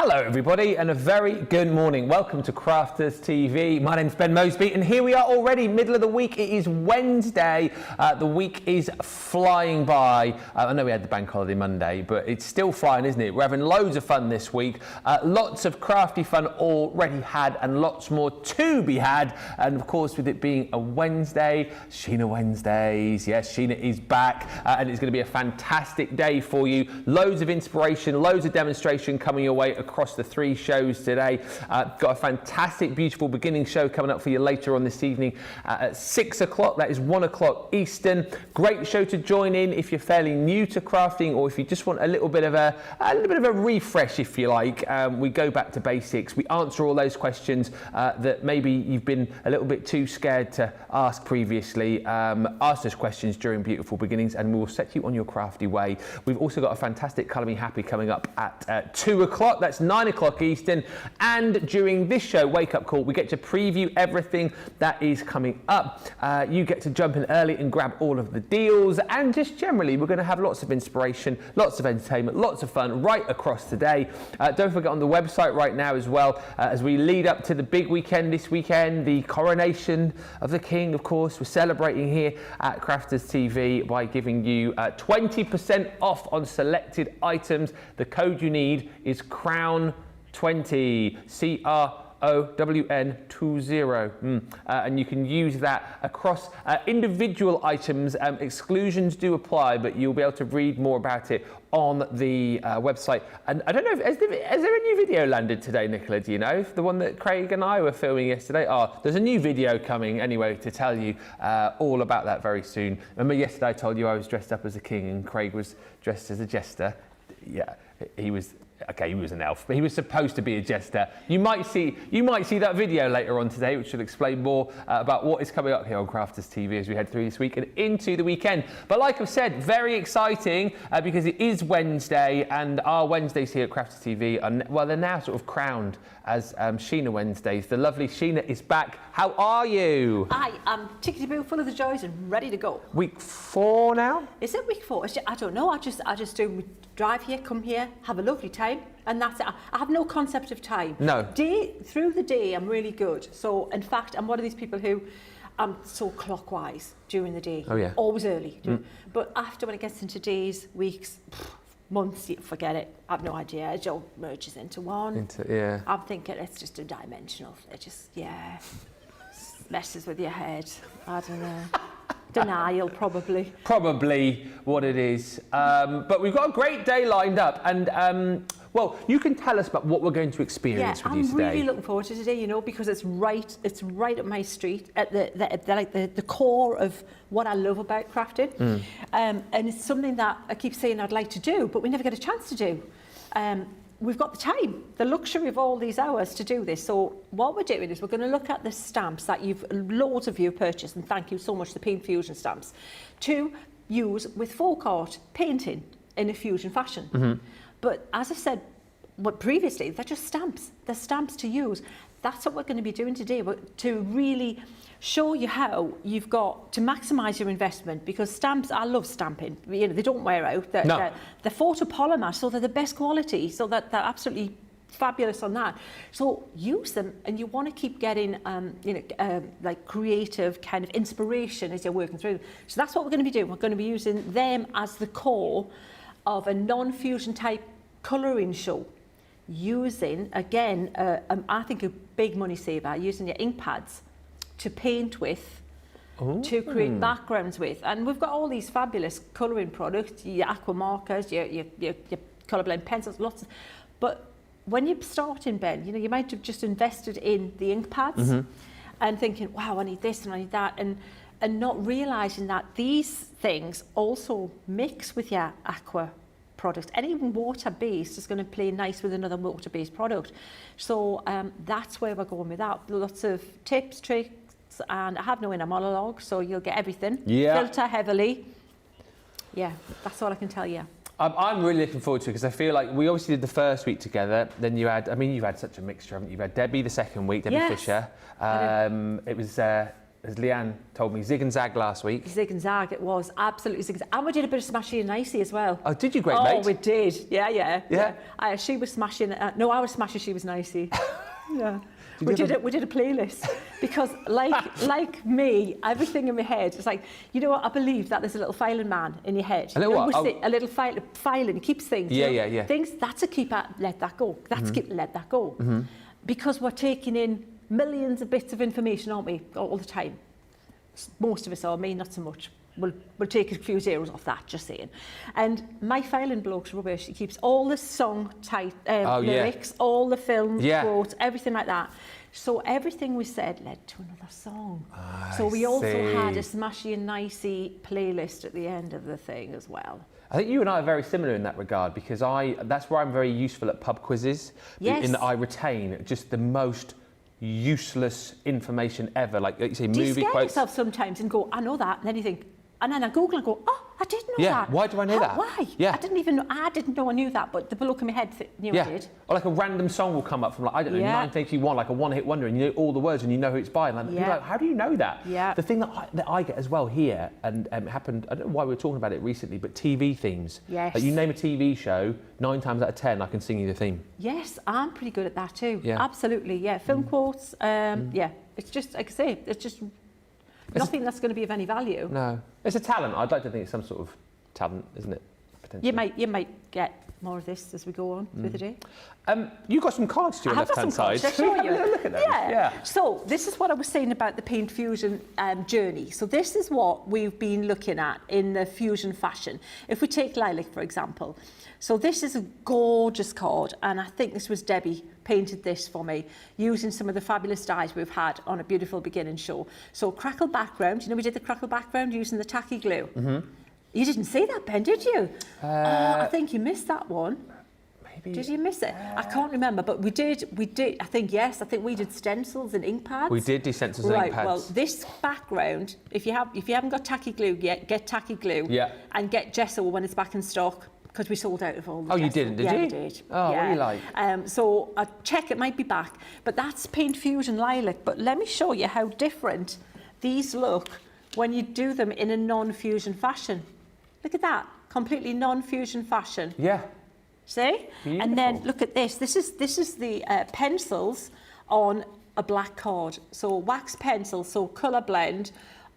Hello everybody and a very good morning. Welcome to Crafters TV. My name's Ben Moseby and here we are already, middle of the week. It is Wednesday. The week is flying by. I know we had the bank holiday Monday, but it's still flying, isn't it? We're having loads of fun this week. Lots of crafty fun already had and lots more to be had. And of course, with it being a Wednesday, Sheena Wednesdays. Yes, Sheena is back and it's going to be a fantastic day for you. Loads of inspiration, loads of demonstration coming your way across the 3 shows today. Got a fantastic, beautiful beginning show coming up for you later on this evening at 6 o'clock. That is 1 o'clock Eastern. Great show to join in if you're fairly new to crafting or if you just want a little bit of a refresh, if you like. We go back to basics. We answer all those questions that maybe you've been a little bit too scared to ask previously. Ask those questions during Beautiful Beginnings and we will set you on your crafty way. We've also got a fantastic Colour Me Happy coming up at 2 o'clock. That's 9 o'clock Eastern. And during this show, Wake Up Call, we get to preview everything that is coming up. You get to jump in early and grab all of the deals. And just generally, we're going to have lots of inspiration, lots of entertainment, lots of fun right across today. Don't forget on the website right now as well, as we lead up to the big weekend this weekend, the coronation of the King, of course. We're celebrating here at Crafters TV by giving you 20% off on selected items. The code you need is CROWN20, CROWN20, and you can use that across individual items. Exclusions do apply, but you'll be able to read more about it on the website. And I don't know, has there a new video landed today, Nicola? Do you know? The one that Craig and I were filming yesterday? Oh, there's a new video coming anyway to tell you all about that very soon. Remember yesterday I told you I was dressed up as a king and Craig was dressed as a jester? Yeah, he was. Okay, he was an elf, but he was supposed to be a jester. You might see that video later on today, which will explain more about what is coming up here on Crafters TV as we head through this week and into the weekend. But like I've said, very exciting because it is Wednesday, and our Wednesdays here at Crafters TV are, well, they're now sort of crowned as Sheena Wednesdays. The lovely Sheena is back. How are you? I am tickety-boo, full of the joys and ready to go. Week 4 now? Is it week 4? I don't know. I just do drive here, come here, have a lovely time, and that's it. I have no concept of time. No. Through the day, I'm really good. So, in fact, I'm one of these people who I'm so clockwise during the day. Oh, yeah. Always early. But after, when it gets into days, weeks, months, forget it. I have no idea. It all merges into one. Yeah. I'm thinking it's just a dimensional. It just, messes with your head. I don't know. Denial, probably. Probably what it is. But we've got a great day lined up, and well, you can tell us about what we're going to experience with you today. I'm really looking forward to today, because it's right up my street, at the core of what I love about crafting, and it's something that I keep saying I'd like to do, but we never get a chance to do. We've got the time, the luxury of all these hours to do this. So what we're doing is we're going to look at the stamps that loads of you purchased, and thank you so much, the Paint Fusion stamps, to use with folk art painting in a fusion fashion. But as I said previously, they're just stamps. They're stamps to use. That's what we're going to be doing today, to really show you how you've got to maximise your investment, because stamps, I love stamping. They don't wear out. They're photopolymer, so they're the best quality. So that they're absolutely fabulous on that. So use them, and you want to keep getting, like creative kind of inspiration as you're working through. So that's what we're going to be doing. We're going to be using them as the core of a non-fusion type colouring show. Using, again, I think a big money saver, using your ink pads to paint with, to create backgrounds with. And we've got all these fabulous colouring products, your aqua markers, your colour blend pencils, lots of, but when you're starting, Ben, you might have just invested in the ink pads and thinking, wow, I need this and I need that, and not realising that these things also mix with your aqua product. And even water-based is going to play nice with another water-based product. So that's where we're going with that. Lots of tips, tricks, and I have no inner monologue, so you'll get everything. Yeah. Filter heavily. Yeah, that's all I can tell you. I'm really looking forward to it because I feel like we obviously did the first week together. Then you had, you've had such a mixture, haven't you? You've had Debbie the second week, Debbie Fisher. It was as Leanne told me, zig and zag last week. Zig and zag, it was absolutely zig and zag. And we did a bit of smashing and nicey as well. Oh, did you, great mate? Oh, we did. Yeah. She was smashing. No, I was smashing. She was nicey. Yeah. We did a playlist because, like me, everything in my head. It's like, you know what? I believe that there's a little filing man in your head. A little what? A little filing keeps things. Yeah. Things. That's a keep at. Let that go. That's keep. Let that go. Because we're taking in millions of bits of information, aren't we, all the time? Most of us are. Me, not so much. We'll take a few zeros off that, just saying. And my filing bloke's rubbish. He keeps all the song lyrics, all the film quotes, everything like that. So everything we said led to another song. So we also had a smashy and nicey playlist at the end of the thing as well. I think you and I are very similar in that regard because that's where I'm very useful at pub quizzes. Yes. In that I retain just the most useless information ever. Like you say, movie quotes. Do you scare yourself sometimes and go, I know that, and then you think, and then I Google and go, oh, I did know that. Yeah, why do I know that? Why? Yeah. I didn't know I knew that, but the look in my head knew I did. Or like a random song will come up from, like, I don't know, 1981, like a one-hit wonder, and you know all the words and you know who it's by. And like, you're like, how do you know that? Yeah. The thing that I get as well here, and it happened, I don't know why we were talking about it recently, but TV themes. Yes. Like you name a TV show, 9 times out of 10, I can sing you the theme. Yes, I'm pretty good at that too. Yeah. Absolutely, yeah. Film quotes, yeah. It's just, like I say, it's just nothing that's going to be of any value. No. It's a talent. I'd like to think it's some sort of talent, isn't it? Potentially. You might get more of this as we go on through the day. You've got some cards to your left-hand side. I'll show you. Look at those. Yeah. So this is what I was saying about the paint fusion journey. So this is what we've been looking at in the fusion fashion. If we take lilac, for example. So this is a gorgeous card, and I think this was Debbie painted this for me using some of the fabulous dyes we've had on a beautiful beginning show. So crackle background, you know we did the crackle background using the tacky glue. You didn't see that, Ben, did you? I think you missed that one. Maybe. Did you miss it? I can't remember, but we did, I think we did stencils and ink pads. We did do stencils and ink pads. Well, this background, if you haven't got tacky glue yet, get tacky glue. Yeah. And get gesso when it's back in stock. Because we sold out of all the gesso. You didn't, did you? Yeah, we did. Oh, what do you like? So I check, it might be back. But that's Paint Fusion Lilac. But let me show you how different these look when you do them in a non-fusion fashion. Look at that, completely non-fusion fashion. Yeah. See? Beautiful. And then look at this. This is the pencils on a black card. So wax pencil, so colour blend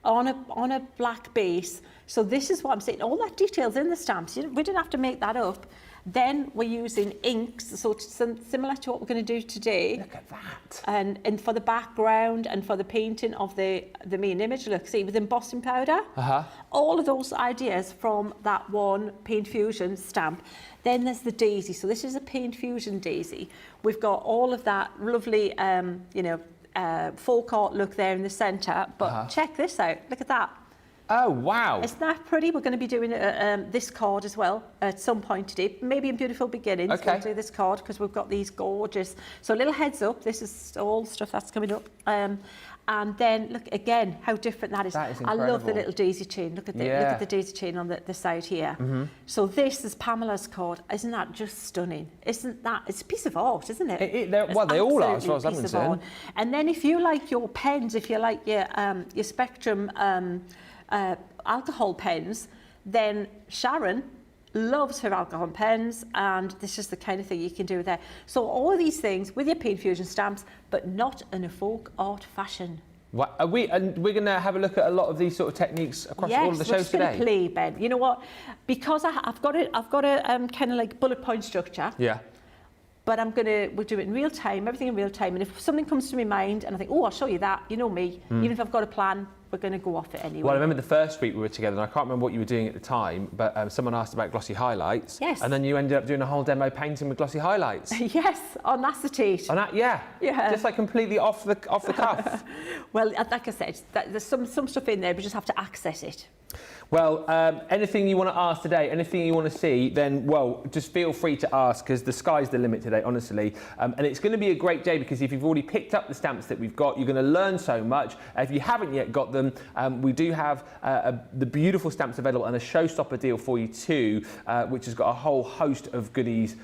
on a black base. So this is what I'm saying. All that detail's in the stamps. We didn't have to make that up. Then we're using inks, so similar to what we're going to do today. Look at that. And for the background and for the painting of the main image, look, see, with embossing powder. All of those ideas from that one Paint Fusion stamp. Then there's the daisy. So this is a Paint Fusion daisy. We've got all of that lovely, folk art look there in the centre. But check this out. Look at that. Oh, wow. Isn't that pretty? We're going to be doing this card as well at some point today. Maybe in Beautiful Beginnings. Okay. We'll do this card because we've got these gorgeous. So a little heads up. This is all stuff that's coming up. And then look again how different that is. That is I love the incredible. little daisy chain. Look at the daisy chain on the side here. So this is Pamela's card. Isn't that just stunning? Isn't that? It's a piece of art, isn't it? Well, they all are, as far as I'm Absolutely a piece of concerned. art. And then if you like your pens, if you like your Spectrum alcohol pens, then Sharon loves her alcohol pens, and this is the kind of thing you can do there. So all of these things with your Paint Fusion stamps, but not in a folk art fashion. What, we're going to have a look at a lot of these sort of techniques across all of the shows today. Yes, we're going to play, Ben. You know what? Because I've got a kind of like bullet point structure. Yeah. But we'll do it in real time, everything in real time. And if something comes to my mind and I think, oh, I'll show you that, you know me, even if I've got a plan, we're going to go off it anyway. Well, I remember the first week we were together, and I can't remember what you were doing at the time, but someone asked about glossy highlights. Yes. And then you ended up doing a whole demo painting with glossy highlights. Yes, on acetate. And that, yeah. Just like completely off the cuff. Well, like I said, there's some stuff in there, we just have to access it. Well, anything you want to ask today, anything you want to see, then, well, just feel free to ask, because the sky's the limit today, honestly. And it's going to be a great day, because if you've already picked up the stamps that we've got, you're going to learn so much. If you haven't yet got them, we do have the beautiful stamps available and a Showstopper deal for you too, which has got a whole host of goodies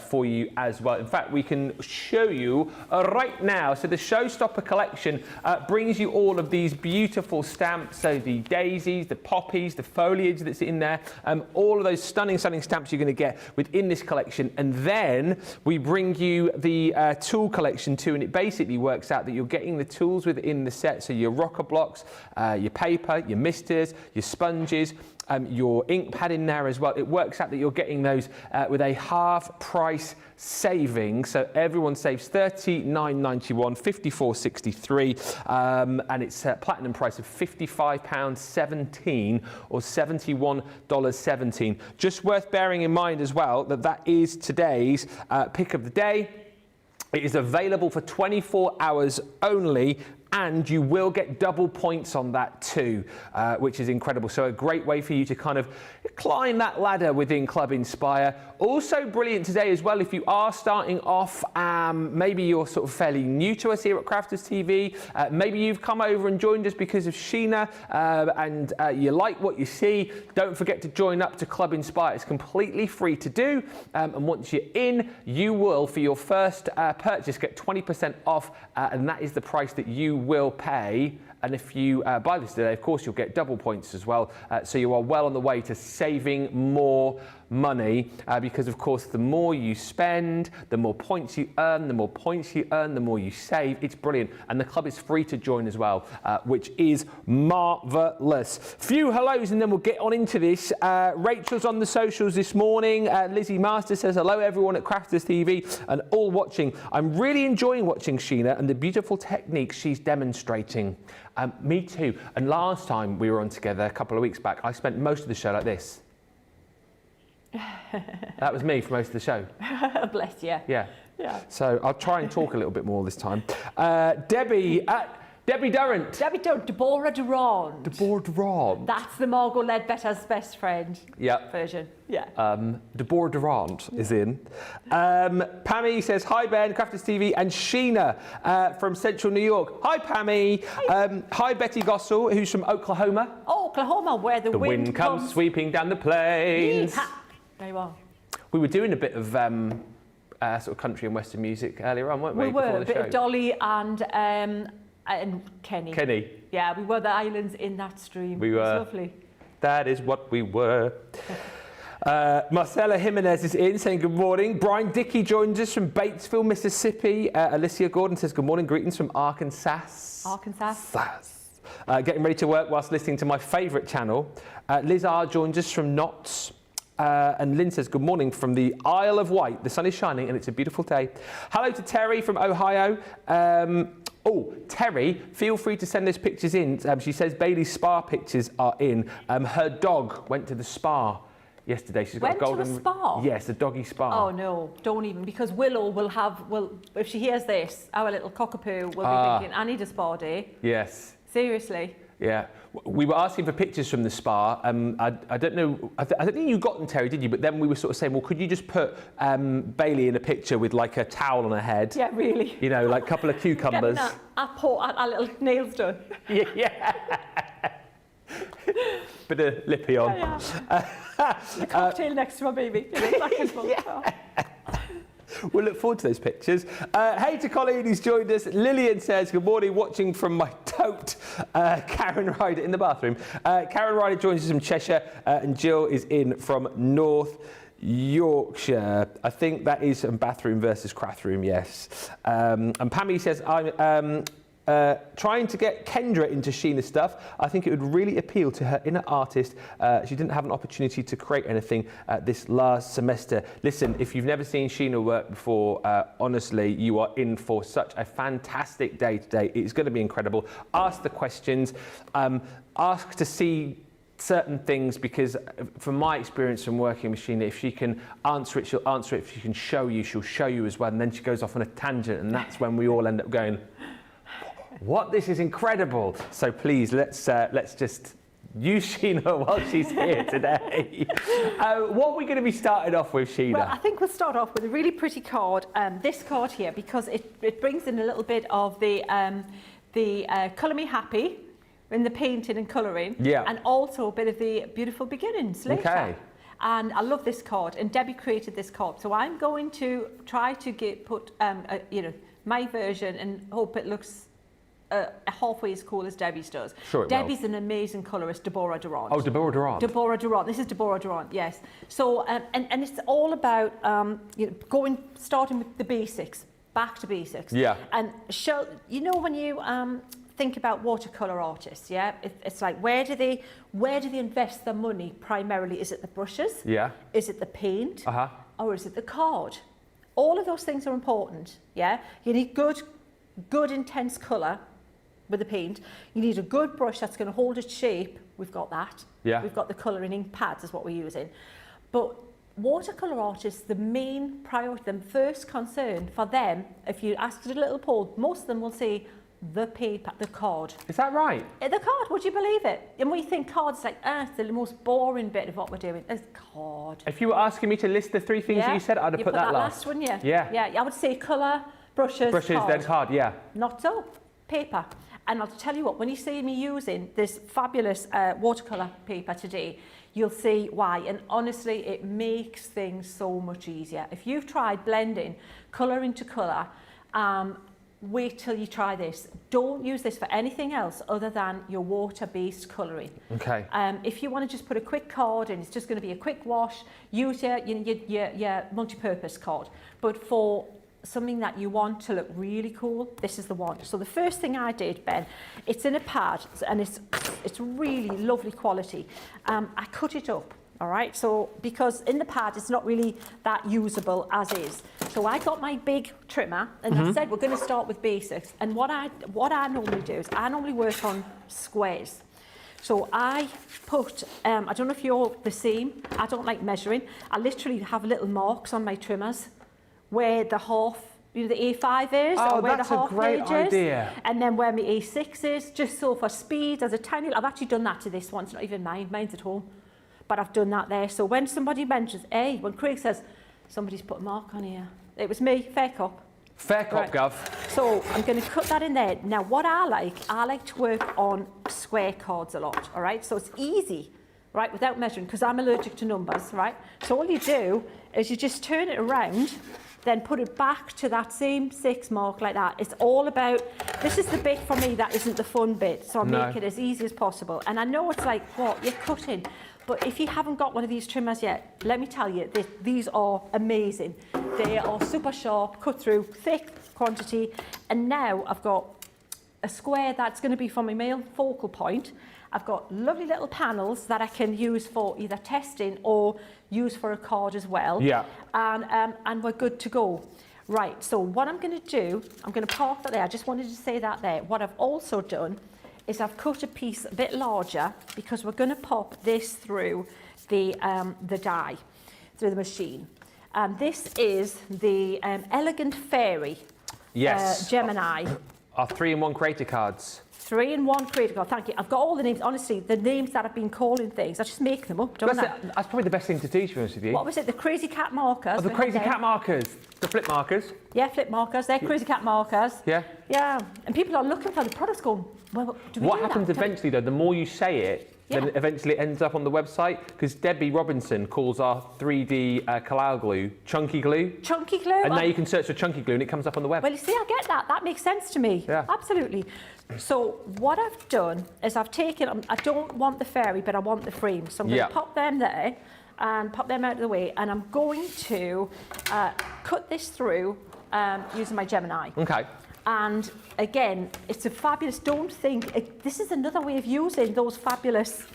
for you as well. In fact, we can show you right now. So the Showstopper Collection brings you all of these beautiful stamps. So the daisies, the poppies, the foliage that's in there, all of those stunning stamps you're going to get within this collection. And then we bring you the tool collection too, and it basically works out that you're getting the tools within the set. So your rocker blocks, your paper, your misters, your sponges, your ink pad in there as well. It works out that you're getting those with a half price saving, so everyone saves $39.91, $54.63, and it's a platinum price of £55.17 or $71.17. Just worth bearing in mind as well that that is today's pick of the day. It is available for 24 hours only, and you will get double points on that too, which is incredible. So a great way for you to kind of climb that ladder within Club Inspire. Also brilliant today as well, if you are starting off, maybe you're sort of fairly new to us here at Crafters TV, maybe you've come over and joined us because of Sheena, and you like what you see, don't forget to join up to Club Inspire. It's completely free to do, and once you're in, you will, for your first purchase, get 20% off, and that is the price that you will pay. And if you buy this today, of course, you'll get double points as well. So you are well on the way to saving more money, because of course the more you spend, the more points you earn, the more points you earn, the more you save. It's brilliant, and the club is free to join as well, which is marvellous. Few hellos and then we'll get on into this. Rachel's on the socials this morning. Lizzie Master says hello everyone at Crafters TV and all watching. I'm really enjoying watching Sheena and the beautiful techniques she's demonstrating. Me too. And last time we were on together a couple of weeks back, I spent most of the show like this. That was me for most of the show. Bless you. Yeah. Yeah. So I'll try and talk a little bit more this time. Debbie Durrant. Debbie Durrant, Deborah Durand. Deborah Durand. That's the Margot Ledbetter's best friend version. Yeah. Deborah Durand is in. Pammy says, hi Ben, Crafters TV, and Sheena from Central New York. Hi Pammy. Hi, hi Betty Gossel, who's from Oklahoma. Oklahoma, where the wind comes sweeping down the plains. Yeehaw. There you are. We were doing a bit of sort of country and western music earlier on, weren't we? We were, before the a bit show? of Dolly and Kenny. Kenny. Yeah, we were the islands in that stream. We were. It was lovely. That is what we were. Marcella Jimenez is in saying good morning. Brian Dickey joins us from Batesville, Mississippi. Alicia Gordon says good morning. Greetings from Arkansas. Getting ready to work whilst listening to my favourite channel. Liz R joins us from Knots. And Lynn says, good morning from the Isle of Wight. The sun is shining and it's a beautiful day. Hello to Terry from Ohio. Terry, feel free to send those pictures in. She says Bailey's spa pictures are in. Her dog went to the spa yesterday. She's got a golden... Went to a spa? Yes, a doggy spa. Oh, no, don't even, because Willow will have... Well, if she hears this, our little cockapoo will be thinking, I need a spa day. Yes. Seriously. Yeah, we were asking for pictures from the spa. I don't know, I don't think you got them, Terry, did you? But then we were sort of saying, well, could you just put Bailey in a picture with like a towel on her head? Yeah, really. You know, like a couple of cucumbers. Getting our little nails done. Yeah. Bit of lippy on. Yeah. A cocktail next to my baby. We'll look forward to those pictures. Hey to Colleen who's joined us. Lillian says, good morning, watching from my tote. Karen Ryder in the bathroom. Karen Ryder joins us from Cheshire, and Jill is in from North Yorkshire. I think that is bathroom versus crathroom, yes. And Pammy says, I'm trying to get Kendra into Sheena's stuff. I think it would really appeal to her inner artist. She didn't have an opportunity to create anything this last semester. Listen, if you've never seen Sheena work before, honestly, you are in for such a fantastic day today. It's going to be incredible. Ask the questions. Ask to see certain things, because from my experience from working with Sheena, if she can answer it, she'll answer it. If she can show you, she'll show you as well. And then she goes off on a tangent, and that's when we all end up going, what, this is incredible. So please, let's just use Sheena while she's here today. What are we going to be starting off with, Sheena? Well, I think we'll start off with a really pretty card, this card here, because it brings in a little bit of the Colour Me Happy in the painting and colouring, and also a bit of the Beautiful Beginnings later. Okay. And I love this card, and Debbie created this card. So I'm going to try to put my version and hope it looks halfway as cool as Debbie's does. Sure, Debbie's an amazing colourist, Deborah Durant. Oh, Deborah Durant. Deborah Durant. This is Deborah Durant, yes. So, and it's all about starting with the basics, back to basics. Yeah. And when you think about watercolour artists, it's like where do they invest their money primarily? Is it the brushes? Yeah. Is it the paint? Or is it the card? All of those things are important. Yeah. You need good intense colour with the paint. You need a good brush that's going to hold its shape. We've got that. Yeah. We've got the colouring ink pads is what we're using. But watercolour artists, the main priority, the first concern for them, if you ask a little poll, most of them will say the paper, the card. Is that right? The card, would you believe it? And we think cards like, it's the most boring bit of what we're doing. It's card. If you were asking me to list the three things that you said, I'd have put that last. One, yeah, I would say colour, brushes, card. Then card, yeah. Not so, paper. And I'll tell you what, when you see me using this fabulous watercolour paper today, you'll see why. And honestly, it makes things so much easier. If you've tried blending colour into colour, wait till you try this. Don't use this for anything else other than your water-based colouring. Okay. If you want to just put a quick card and it's just going to be a quick wash, use your multi-purpose card. But for something that you want to look really cool, this is the one. So the first thing I did, Ben, it's in a pad and it's really lovely quality. I cut it up, all right? So because in the pad it's not really that usable as is. So I got my big trimmer and I said we're going to start with basics. And what I normally do is I normally work on squares. So I put, I don't know if you're the same, I don't like measuring. I literally have little marks on my trimmers where the half, the A5 is, or where the half page is, and then where my A6 is, just so for speed, there's a tiny, I've actually done that to this one, it's not even mine, mine's at home, but I've done that there. So when somebody mentions, when Craig says, somebody's put a mark on here, it was me, fair cop. Fair cop, Gov. So I'm going to cut that in there. Now what I like to work on square cards a lot, all right? So it's easy, right, without measuring, because I'm allergic to numbers, right? So all you do is you just turn it around, then put it back to that same 6 mark like that. It's all about, this is the bit for me that isn't the fun bit, so I make it as easy as possible. And I know it's like, what, you're cutting. But if you haven't got one of these trimmers yet, let me tell you, these are amazing. They are super sharp, cut through, thick quantity. And now I've got a square that's going to be for my male focal point. I've got lovely little panels that I can use for either testing or use for a card as well. Yeah. And we're good to go. Right, so what I'm going to do, I'm going to park that there. I just wanted to say that there. What I've also done is I've cut a piece a bit larger because we're going to pop this through the die, through the machine. And this is the Elegant Fairy Gemini. Our 3-in-1 creator cards. 3-in-1 creator card, thank you. I've got all the names, honestly, the names that I've been calling things, I just make them up, don't I? That's probably the best thing to do, to be honest with you. What was it, the Crazy Cat markers? Oh, the Crazy Cat markers, the flip markers. Yeah, flip markers, they're Crazy Cat markers. Yeah. Yeah, and people are looking for the products going, well, do we What do happens that? eventually, though, the more you say it, then eventually it ends up on the website, because Debbie Robinson calls our 3D collage glue Chunky Glue. Chunky Glue? And now you can search for Chunky Glue and it comes up on the web. Well, you see, I get that. That makes sense to me. Yeah. Absolutely. So what I've done is I've taken, I don't want the fairy, but I want the frame. So I'm going to pop them there and pop them out of the way. And I'm going to cut this through using my Gemini. Okay. And again, it's a fabulous, don't think, this is another way of using those fabulous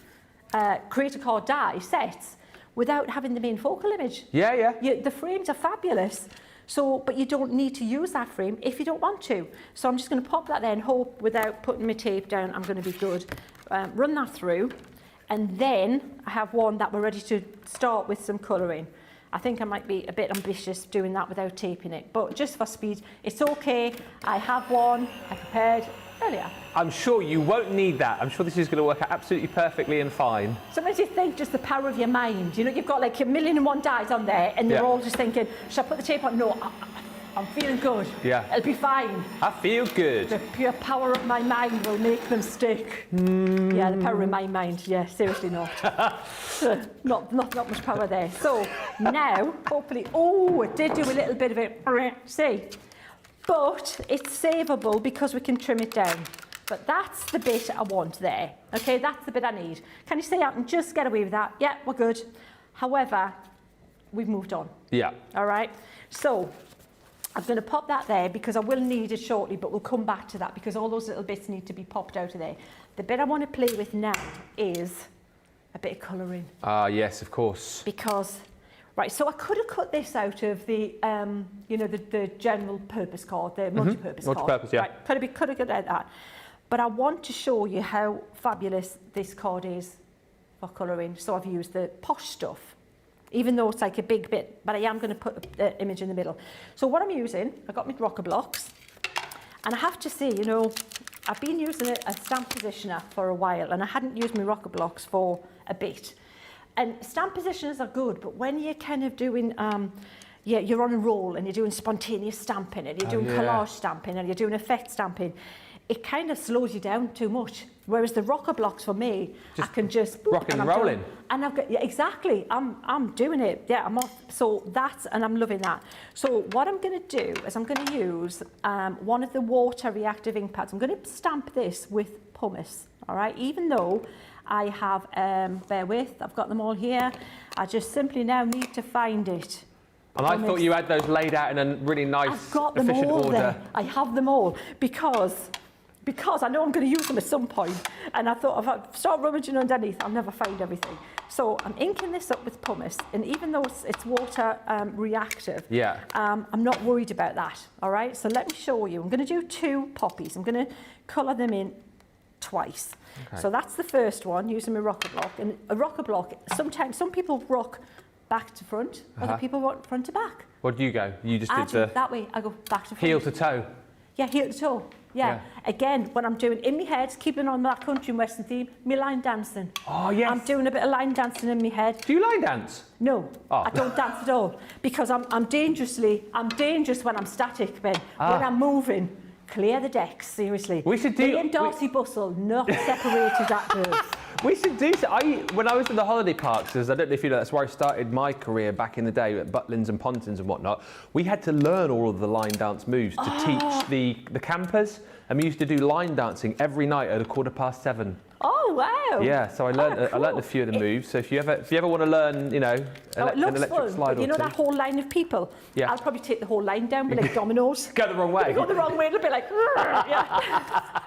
creator card die sets without having the main focal image. Yeah, yeah. The frames are fabulous. So, but you don't need to use that frame if you don't want to. So I'm just going to pop that there and hope without putting my tape down, I'm going to be good. Run that through. And then I have one that we're ready to start with some colouring. I think I might be a bit ambitious doing that without taping it, but just for speed, it's okay. I have one, I prepared, earlier. I'm sure you won't need that. I'm sure this is going to work out absolutely perfectly and fine. Sometimes you think just the power of your mind. You know, you've got like 1,000,001 dies on there and you're all just thinking, should I put the tape on? No, I'm feeling good. Yeah. It'll be fine. I feel good. The pure power of my mind will make them stick. Yeah, the power of my mind. Yeah, seriously not. not much power there. So now, hopefully, oh, it did do a little bit of it. See? But it's savable because we can trim it down. But that's the bit I want there. Okay, that's the bit I need. Can you see I can just get away with that? Yeah, we're good. However, we've moved on. Yeah. All right. So I'm going to pop that there because I will need it shortly, but we'll come back to that because all those little bits need to be popped out of there. The bit I want to play with now is a bit of colouring. Ah, yes, of course. Because, right, so I could have cut this out of the, you know, the general purpose card, the multi-purpose card. Multi-purpose, yeah. Right, could have cut out that. But I want to show you how fabulous this card is for colouring. So I've used the posh stuff, even though it's like a big bit, but I am going to put the image in the middle. So what I'm using, I got my rocker blocks, and I have to say, you know, I've been using a stamp positioner for a while, and I hadn't used my rocker blocks for a bit. And stamp positioners are good, but when you're kind of doing, yeah, you're on a roll and you're doing spontaneous stamping, and you're doing collage stamping, and you're doing effect stamping, it kind of slows you down too much. Whereas the rocker blocks for me, I can just rocking and rolling. And I've got, yeah, exactly. I'm doing it. Yeah, I'm off. So that's, and I'm loving that. So what I'm going to do is I'm going to use one of the water reactive ink pads. I'm going to stamp this with pumice. All right. Even though I have, bear with, I've got them all here. I just simply now need to find it. And I thought you had those laid out in a really nice, I've got them efficient all order. there. I have them all because I know I'm going to use them at some point, and I thought if I start rummaging underneath, I'll never find everything. So I'm inking this up with pumice, and even though it's water reactive, I'm not worried about that. All right, so let me show you. I'm going to do 2 poppies. I'm going to colour them in twice. Okay. So that's the first one using my rocker block, and a rocker block. Sometimes some people rock back to front, other people rock front to back. What do you go? You just did the that way. I go back to front. Heel to toe. Yeah, heel to toe. Yeah. Again, when I'm doing in my head, keeping on that country and western theme, me line dancing. Oh, yes. I'm doing a bit of line dancing in my head. Do you line dance? No, I don't dance at all because I'm dangerous when I'm static, Ben. When I'm moving, clear the decks, seriously. We should do... Me and Darcy Bustle, not separated at birth. We should do so. When I was in the holiday parks, I don't know if you know, that's where I started my career back in the day at Butlins and Pontins and whatnot. We had to learn all of the line dance moves to teach the campers, and we used to do line dancing every night at 7:15. Oh wow! Yeah, so I learned cool. I learned a few of the moves. So if you ever want to learn, you know, an electric fun, slide but you know that whole line of people. Yeah. I'll probably take the whole line down, be like dominoes. Go the wrong way. Go the wrong way, it'll be like, yeah.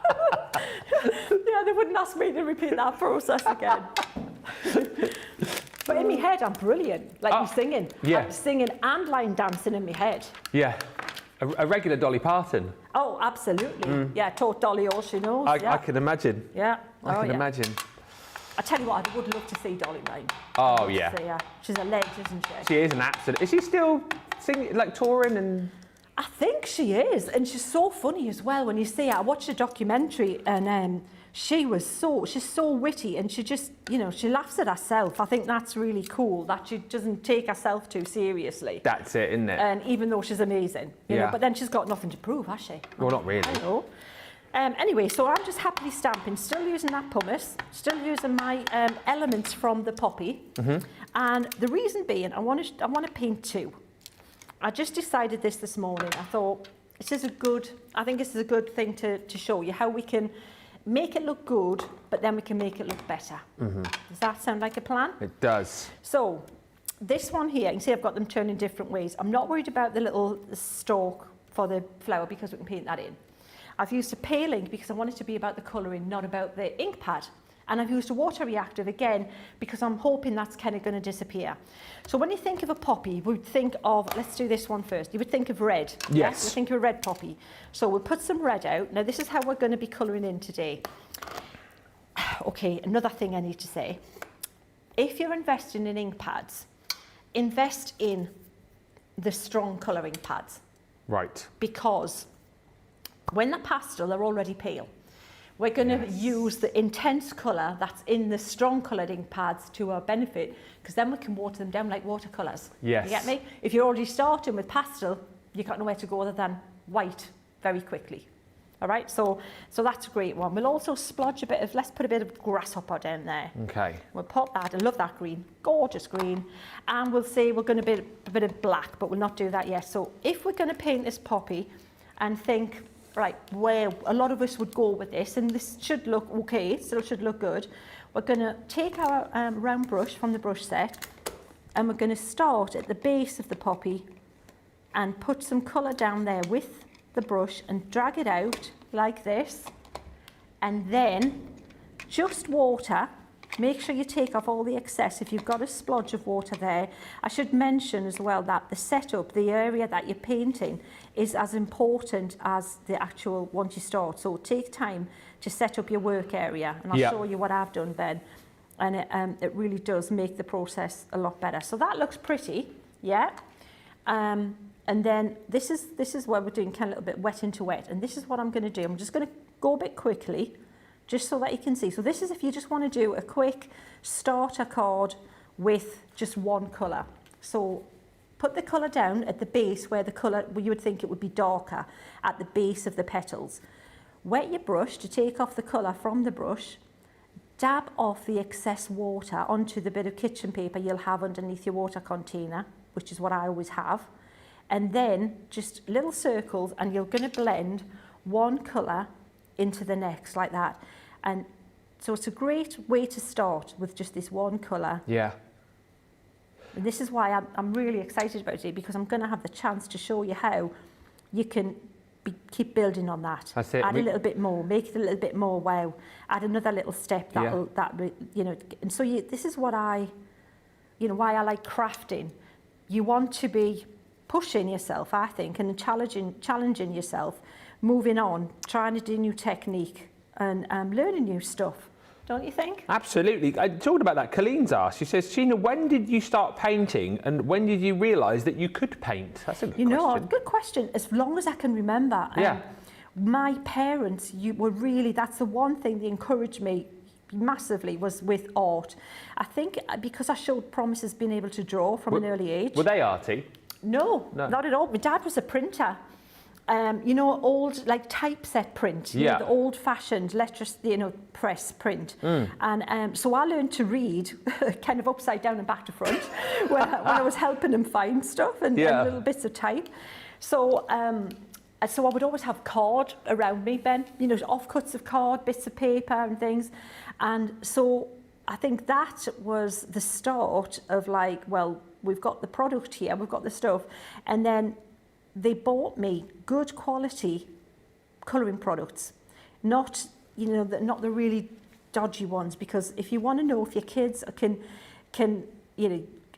Yeah, they wouldn't ask me to repeat that process again. But in my head, I'm brilliant. Like I'm singing. Yeah. I'm singing and line dancing in my head. Yeah. A regular Dolly Parton. Oh, absolutely. Yeah, taught Dolly all she knows. I can imagine. Yeah. I can imagine. I tell you what, I would love to see Dolly Mine. Oh, yeah. See her. She's a legend, isn't she? She is an absolute... Is she still singing, like touring and... I think she is, and she's so funny as well when you see her. I watched a documentary, and she's so witty, and she just, you know, she laughs at herself. I think that's really cool, that she doesn't take herself too seriously. That's it, isn't it? And even though she's amazing, you know, but then she's got nothing to prove, has she? Well, not really. I know. Anyway, so I'm just happily stamping, still using that pumice, still using my elements from the poppy. And the reason being, I want to paint 2. I just decided this morning. I thought I think this is a good thing to show you how we can make it look good, but then we can make it look better. Does that sound like a plan? It does. So this one here, you can see I've got them turned in different ways. I'm not worried about the little stalk for the flower because we can paint that in. I've used a pale ink because I want it to be about the colouring, not about the ink pad. And I've used a water reactive again because I'm hoping that's kind of going to disappear. So when you think of a poppy, you would think of, let's do this one first. You would think of red. Yes. You think of a red poppy. So we'll put some red out. Now this is how we're going to be colouring in today. Okay, another thing I need to say. If you're investing in ink pads, invest in the strong colouring pads. Right. Because when they're pastel, they're already pale. We're going to use the intense colour that's in the strong coloured ink pads to our benefit, because then we can water them down like watercolours. Yes. You get me? If you're already starting with pastel, you've got nowhere to go other than white very quickly. All right, so that's a great one. We'll also splodge a bit of, let's put a bit of grasshopper down there. Okay. We'll pop that, I love that green, gorgeous green. And we'll say we're going to be a bit of black, but we'll not do that yet. So if we're going to paint this poppy and think, right, where a lot of us would go with this, and this should look okay, still should look good, we're going to take our round brush from the brush set, and we're going to start at the base of the poppy and put some colour down there with the brush and drag it out like this, and then just water. Make sure you take off all the excess if you've got a splodge of water there. I should mention as well that the setup, the area that you're painting, is as important as the actual once you start. So take time to set up your work area, and I'll show you what I've done then. And it really does make the process a lot better. So that looks pretty, yeah. And then this is where we're doing kind of a little bit wet into wet. And this is what I'm going to do. I'm just going to go a bit quickly, just so that you can see. So this is if you just want to do a quick starter card with just one colour. So put the colour down at the base where the colour, where you would think it would be darker, at the base of the petals. Wet your brush to take off the colour from the brush. Dab off the excess water onto the bit of kitchen paper you'll have underneath your water container, which is what I always have. And then just little circles, and you're going to blend one colour into the next like that. And so it's a great way to start with just this one colour. Yeah. And this is why I'm really excited about it, because I'm going to have the chance to show you how you can keep building on that. That's it. Add a little bit more, make it a little bit more wow. Add another little step that'll, you know, and so this is what why I like crafting. You want to be pushing yourself, I think, and challenging yourself, moving on, trying to do new technique and learning new stuff, don't you think? Absolutely. Talking about that, Colleen's asked, she says, Sheena, when did you start painting and when did you realise that you could paint? That's a good question. Good question, as long as I can remember. Yeah. My parents, were really, that's the one thing they encouraged me massively, was with art. I think because I showed promises being able to draw from an early age. Were they arty? No, not at all. My dad was a printer. You know, old like typeset print, you know, the old-fashioned letters, press print. And so I learned to read kind of upside down and back to front when I was helping him find stuff and little bits of type. So so I would always have card around me, Ben, offcuts of card, bits of paper and things. And so I think that was the start of like, well, we've got the product here, we've got the stuff. And then they bought me good quality colouring products, not the really dodgy ones, because if you want to know if your kids can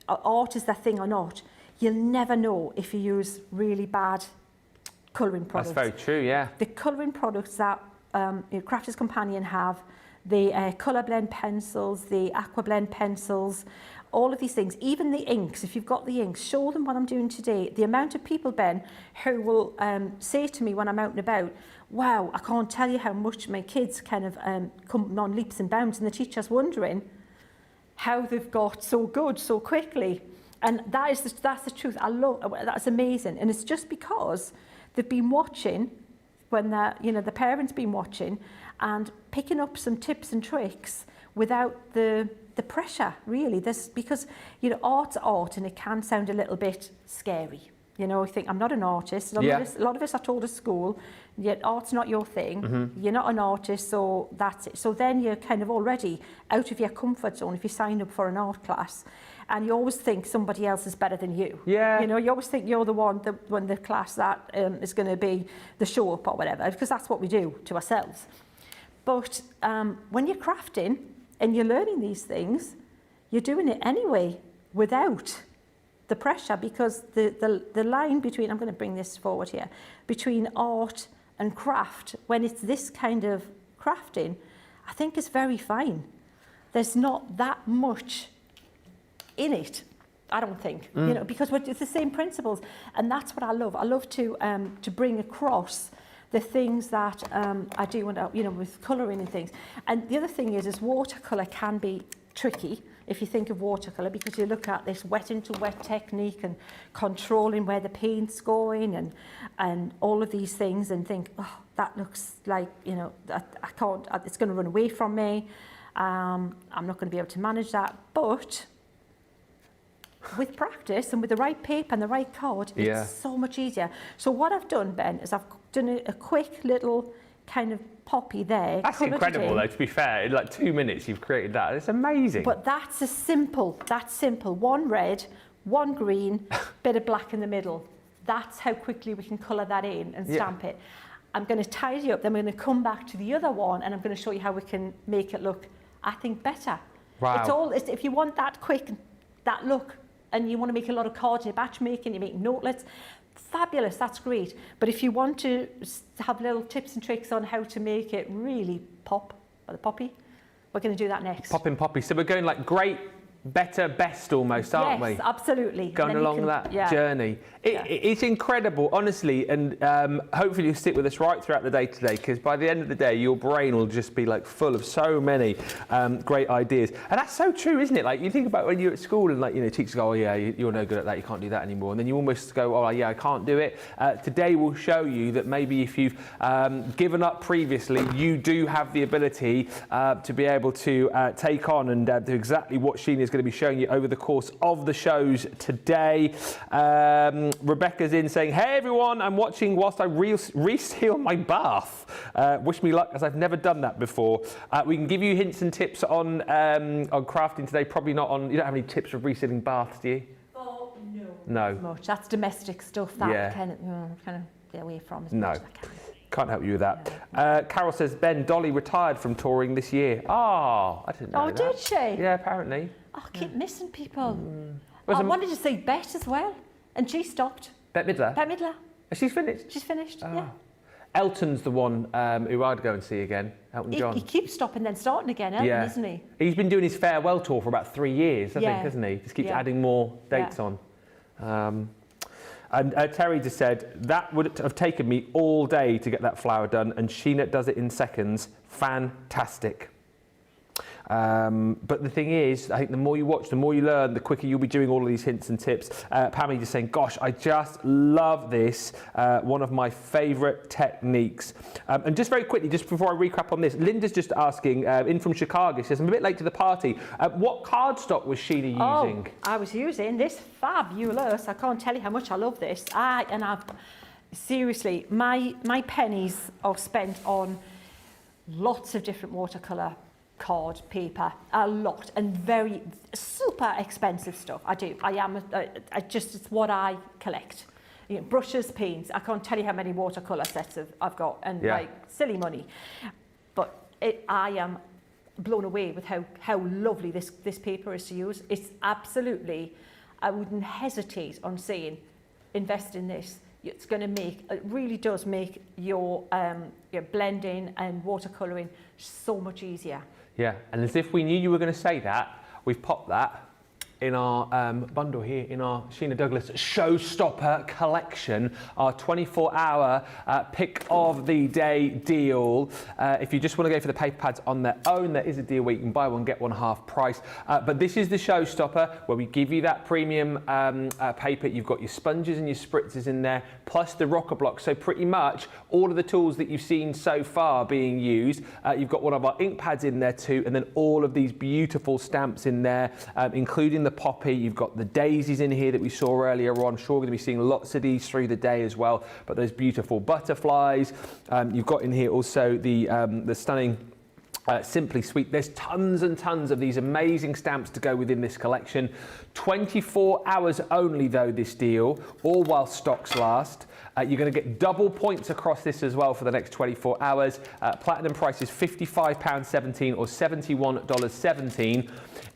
art is their thing or not, you'll never know if you use really bad colouring products. That's very true, yeah. The colouring products that Crafters Companion have, the colour blend pencils, the aqua blend pencils, all of these things, even the inks, if you've got the inks, show them what I'm doing today. The amount of people, Ben, who will say to me when I'm out and about, wow, I can't tell you how much my kids kind of come on leaps and bounds, and the teacher's wondering how they've got so good so quickly. And that's the truth. I love, that's amazing. And it's just because they've been watching, when the parents been watching and picking up some tips and tricks without the pressure, really. Because art's art, and it can sound a little bit scary. I think I'm not an artist. A lot of us are told at school, yet art's not your thing. You're not an artist, so that's it. So then you're kind of already out of your comfort zone if you sign up for an art class, and you always think somebody else is better than you. Yeah. You always think you're the one, the class that is going to be the show up or whatever, because that's what we do to ourselves. But when you're crafting and you're learning these things, you're doing it anyway without the pressure, because the line between, I'm going to bring this forward here, between art and craft, when it's this kind of crafting, I think is very fine. There's not that much in it, I don't think, because it's the same principles, and that's what I love. I love to bring across the things that I do want to, you know, with colouring and things. And the other thing is watercolour can be tricky if you think of watercolour, because you look at this wet into wet technique and controlling where the paint's going and all of these things, and think, oh, that looks like, you know, I can't, it's going to run away from me. I'm not going to be able to manage that. But with practice and with the right paper and the right card, it's so much easier. So what I've done, Ben, is I've done a quick little kind of poppy there. That's incredible, though, to be fair. In like 2 minutes, you've created that. It's amazing. But that's simple. One red, one green, bit of black in the middle. That's how quickly we can colour that in and stamp it. I'm going to tidy up, then I'm going to come back to the other one, and I'm going to show you how we can make it look, I think, better. Wow. If you want that quick, that look, and you want to make a lot of cards, you're batch making, you're making notelets, fabulous, that's great. But if you want to have little tips and tricks on how to make it really pop, or the poppy, we're going to do that next. Popping poppy. So we're going like great, better, best almost, aren't we? Yes, absolutely. Going along that journey. It's incredible, honestly, and hopefully you'll stick with us right throughout the day today, because by the end of the day, your brain will just be like full of so many great ideas. And that's so true, isn't it? Like you think about when you're at school and like, you know, teachers go, oh yeah, you're no good at that, you can't do that anymore. And then you almost go, oh yeah, I can't do it. Today we'll show you that maybe if you've given up previously, you do have the ability to be able to take on and do exactly what Sheena is going to be showing you over the course of the shows today. Rebecca's in saying, hey everyone, I'm watching whilst I reseal my bath. Wish me luck, as I've never done that before. We can give you hints and tips on crafting today, probably not on, you don't have any tips for resealing baths, do you? Oh, no. No. Much. That's domestic stuff that I kind of get away from as much as I can. Can't help you with that. Carol says, Ben, Dolly retired from touring this year. Oh, I didn't know that. Oh, did she? Yeah, apparently. Oh, I keep missing people. I wanted to say Bet as well, and she stopped. Bette Midler? Bette Midler. She's finished? She's finished, yeah. Elton's the one who I'd go and see again, Elton John. He keeps stopping then starting again, Elton, isn't he? He's been doing his farewell tour for about 3 years, I think, hasn't he? Just keeps adding more dates on. And Terry just said, that would have taken me all day to get that flower done, and Sheena does it in seconds. Fantastic. But the thing is, I think the more you watch, the more you learn, the quicker you'll be doing all of these hints and tips. Pammy just saying, gosh, I just love this. One of my favourite techniques. And just very quickly, just before I recap on this, Linda's just asking, in from Chicago, she says, I'm a bit late to the party. What cardstock was Sheena using? I was using this fabulous, I can't tell you how much I love this. Seriously, my pennies are spent on lots of different watercolour card, paper, a lot, and very super expensive stuff. It's what I collect. You know, brushes, paints. I can't tell you how many watercolour sets I've got, and like silly money. But I am blown away with how lovely this paper is to use. It's absolutely, I wouldn't hesitate on saying, invest in this. It's going to it really does make your blending and watercolouring so much easier. Yeah, and as if we knew you were going to say that, we've popped that in our bundle here, in our Sheena Douglass Showstopper Collection, our 24-hour pick of the day deal. If you just want to go for the paper pads on their own, there is a deal where you can buy one, get one half price. But this is the Showstopper, where we give you that premium paper. You've got your sponges and your spritzers in there, plus the rocker block. So pretty much all of the tools that you've seen so far being used. You've got one of our ink pads in there too, and then all of these beautiful stamps in there, including the poppy. You've got the daisies in here that we saw earlier on. I'm sure we're going to be seeing lots of these through the day as well, but those beautiful butterflies. You've got in here also the stunning Simply Sweet. There's tons and tons of these amazing stamps to go within this collection. 24 hours only though, this deal, all while stocks last. You're going to get double points across this as well for the next 24 hours. Platinum price is £55.17 or $71.17.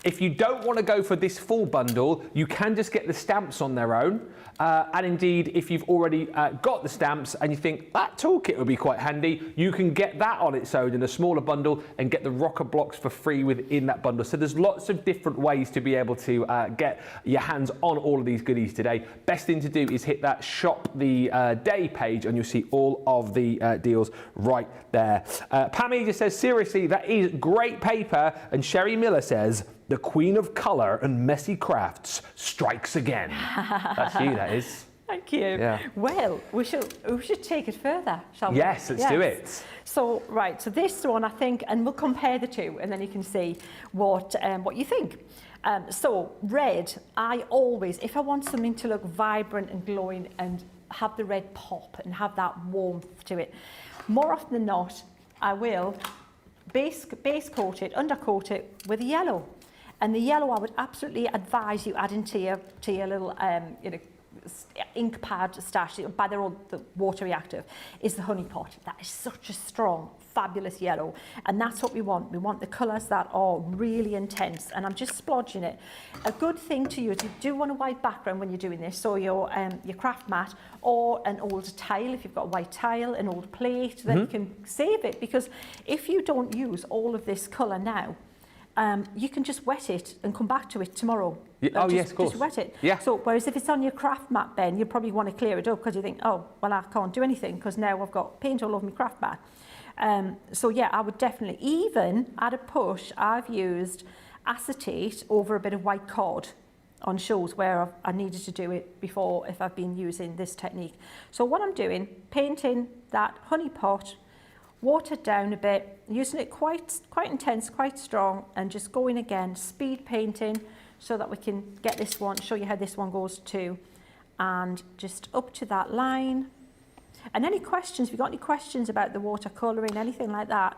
If you don't want to go for this full bundle, you can just get the stamps on their own. And indeed, if you've already got the stamps and you think that toolkit would be quite handy, you can get that on its own in a smaller bundle. and get the rocker blocks for free within that bundle. So there's lots of different ways to be able to get your hands on all of these goodies today. Best thing to do is hit that shop the day page and you'll see all of the deals right there. Pammy just says, seriously, that is great paper. And Sherry Miller says, the queen of colour and messy crafts strikes again. That's you, that is. Thank you. Yeah. Well, we should take it further, shall we? Yes, let's do it. So, right, so this one, I think, and we'll compare the two, and then you can see what you think. So, red, I always, if I want something to look vibrant and glowing and have the red pop and have that warmth to it, more often than not, I will base coat it, undercoat it with a yellow. And the yellow, I would absolutely advise you adding to your little, ink pad stash, by their own the water reactive, is the honey pot. That is such a strong, fabulous yellow, and that's what we want. We want the colours that are really intense, and I'm just splodging it. A good thing to use, you do want a white background when you're doing this, so your craft mat or an old tile, if you've got a white tile, an old plate, then you can save it, because if you don't use all of this colour now, you can just wet it and come back to it tomorrow. Yeah, yes, of course. Just wet it. Yeah. So, whereas if it's on your craft mat, Ben, you probably want to clear it up because you think, oh, well, I can't do anything because now I've got paint all over my craft mat. So, yeah, I would definitely, even at a push, I've used acetate over a bit of white card on shows where I needed to do it before if I've been using this technique. So, what I'm doing, painting that honey pot, watered down a bit, using it quite intense, quite strong, and just going again, speed painting, so that we can get this one, show you how this one goes too, and just up to that line. And any questions, if you've got any questions about the watercolouring, anything like that,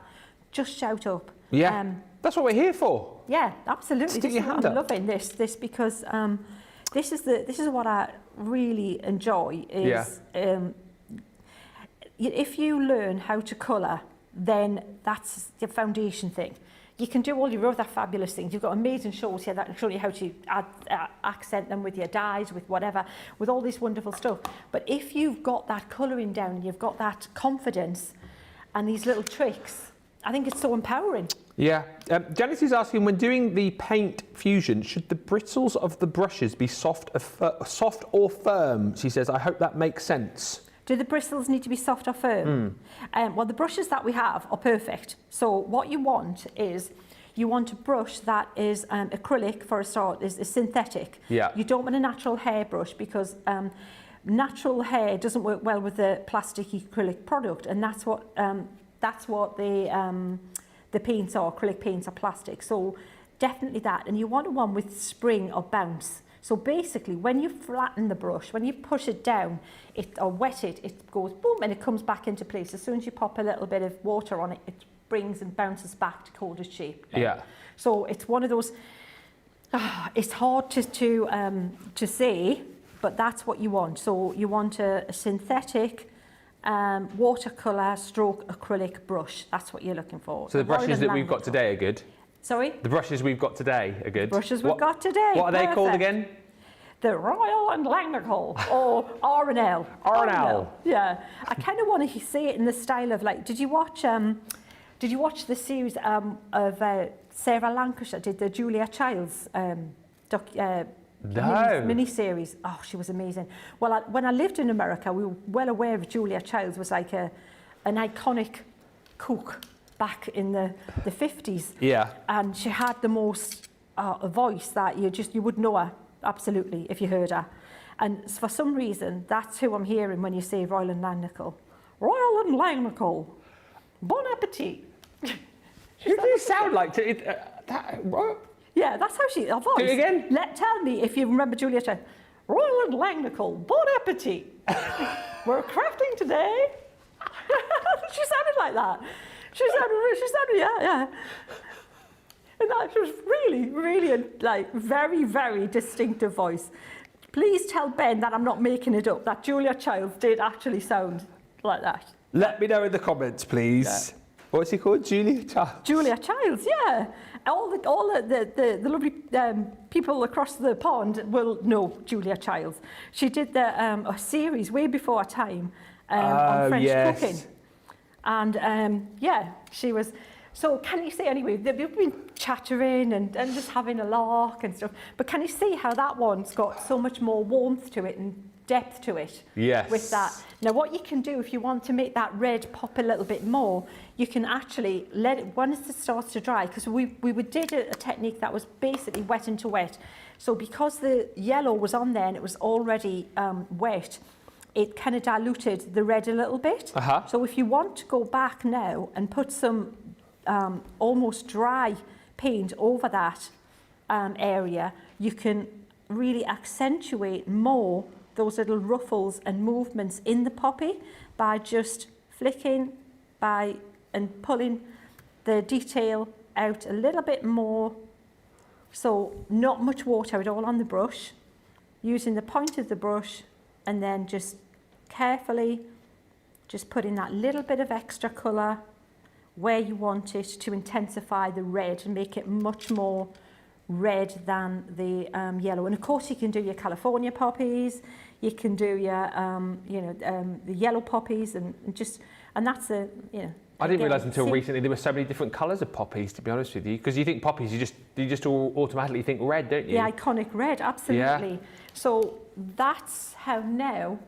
just shout up. Yeah, that's what we're here for. Yeah, absolutely. Stick your hand I'm up. loving this because this is what I really enjoy. Is if you learn how to colour, then that's the foundation thing. You can do all your other fabulous things. You've got amazing shows here that can show you how to accent them with your dyes, with whatever, with all this wonderful stuff. But if you've got that colouring down, and you've got that confidence and these little tricks, I think it's so empowering. Yeah. Janice is asking, when doing the paint fusion, should the bristles of the brushes be soft or firm? She says, I hope that makes sense. Do the bristles need to be soft or firm? Well, the brushes that we have are perfect. So what you want is, you want a brush that is acrylic for a start, is synthetic. Yeah. You don't want a natural hair brush because natural hair doesn't work well with the plasticky acrylic product, and that's what the paints are. Acrylic paints are plastic. So definitely that. And you want one with spring or bounce. So basically, when you flatten the brush, when you push it down, or wet it, it goes boom and it comes back into place. As soon as you pop a little bit of water on it, it brings and bounces back to coldest shape. Yeah. So it's one of those. It's hard to say, but that's what you want. So you want a synthetic watercolour stroke acrylic brush. That's what you're looking for. So the brushes that we've got today are good. Sorry? The brushes we've got today are good. Brushes we've got today. What are they called again? The Royal and Langnickel, or R&L. R&L. Yeah. I kind of want to say it in the style of, like, did you watch the series of Sarah Lancashire did the Julia Childs mini-series? Oh, she was amazing. Well, when I lived in America, we were well aware of Julia Childs was like an iconic cook back in the 50s. Yeah. And she had the most a voice that you would know her, absolutely, if you heard her. And for some reason, that's who I'm hearing when you say Royal and Langnickel. Royal and Langnickel. Bon appetit. Who do you sound like? Yeah, that's how her voice. Do it again. Tell me if you remember Julia Child. Royal and Langnickel. Bon appetit. We're crafting today. She sounded like that. She sounded, yeah. And that was really like very, very distinctive voice. Please tell Ben that I'm not making it up, that Julia Childs did actually sound like that. Let me know in the comments, please. Yeah. What's he called? Julia Childs? Julia Childs, yeah. All the lovely people across the pond will know Julia Childs. She did a series way before her time on French cooking. And yeah, she was So can you see, anyway, we've been chattering and just having a lark and stuff, but can you see how that one's got so much more warmth to it and depth to it? Yes. With that. Now what you can do if you want to make that red pop a little bit more, you can actually let it, once it starts to dry, because we did a technique that was basically wet into wet. So because the yellow was on there and it was already wet, it kind of diluted the red a little bit. So if you want to go back now and put some almost dry paint over that area, you can really accentuate more those little ruffles and movements in the poppy by just flicking and pulling the detail out a little bit more. So not much water at all on the brush, using the point of the brush and then just carefully just putting that little bit of extra colour where you want it to intensify the red and make it much more red than the yellow. And of course you can do your California poppies, you can do your the yellow poppies and that's a, you know. I didn't realise until recently there were so many different colours of poppies, to be honest with you, because you think poppies, you just all automatically think red, don't you? The iconic red, absolutely. Yeah. So that's how now,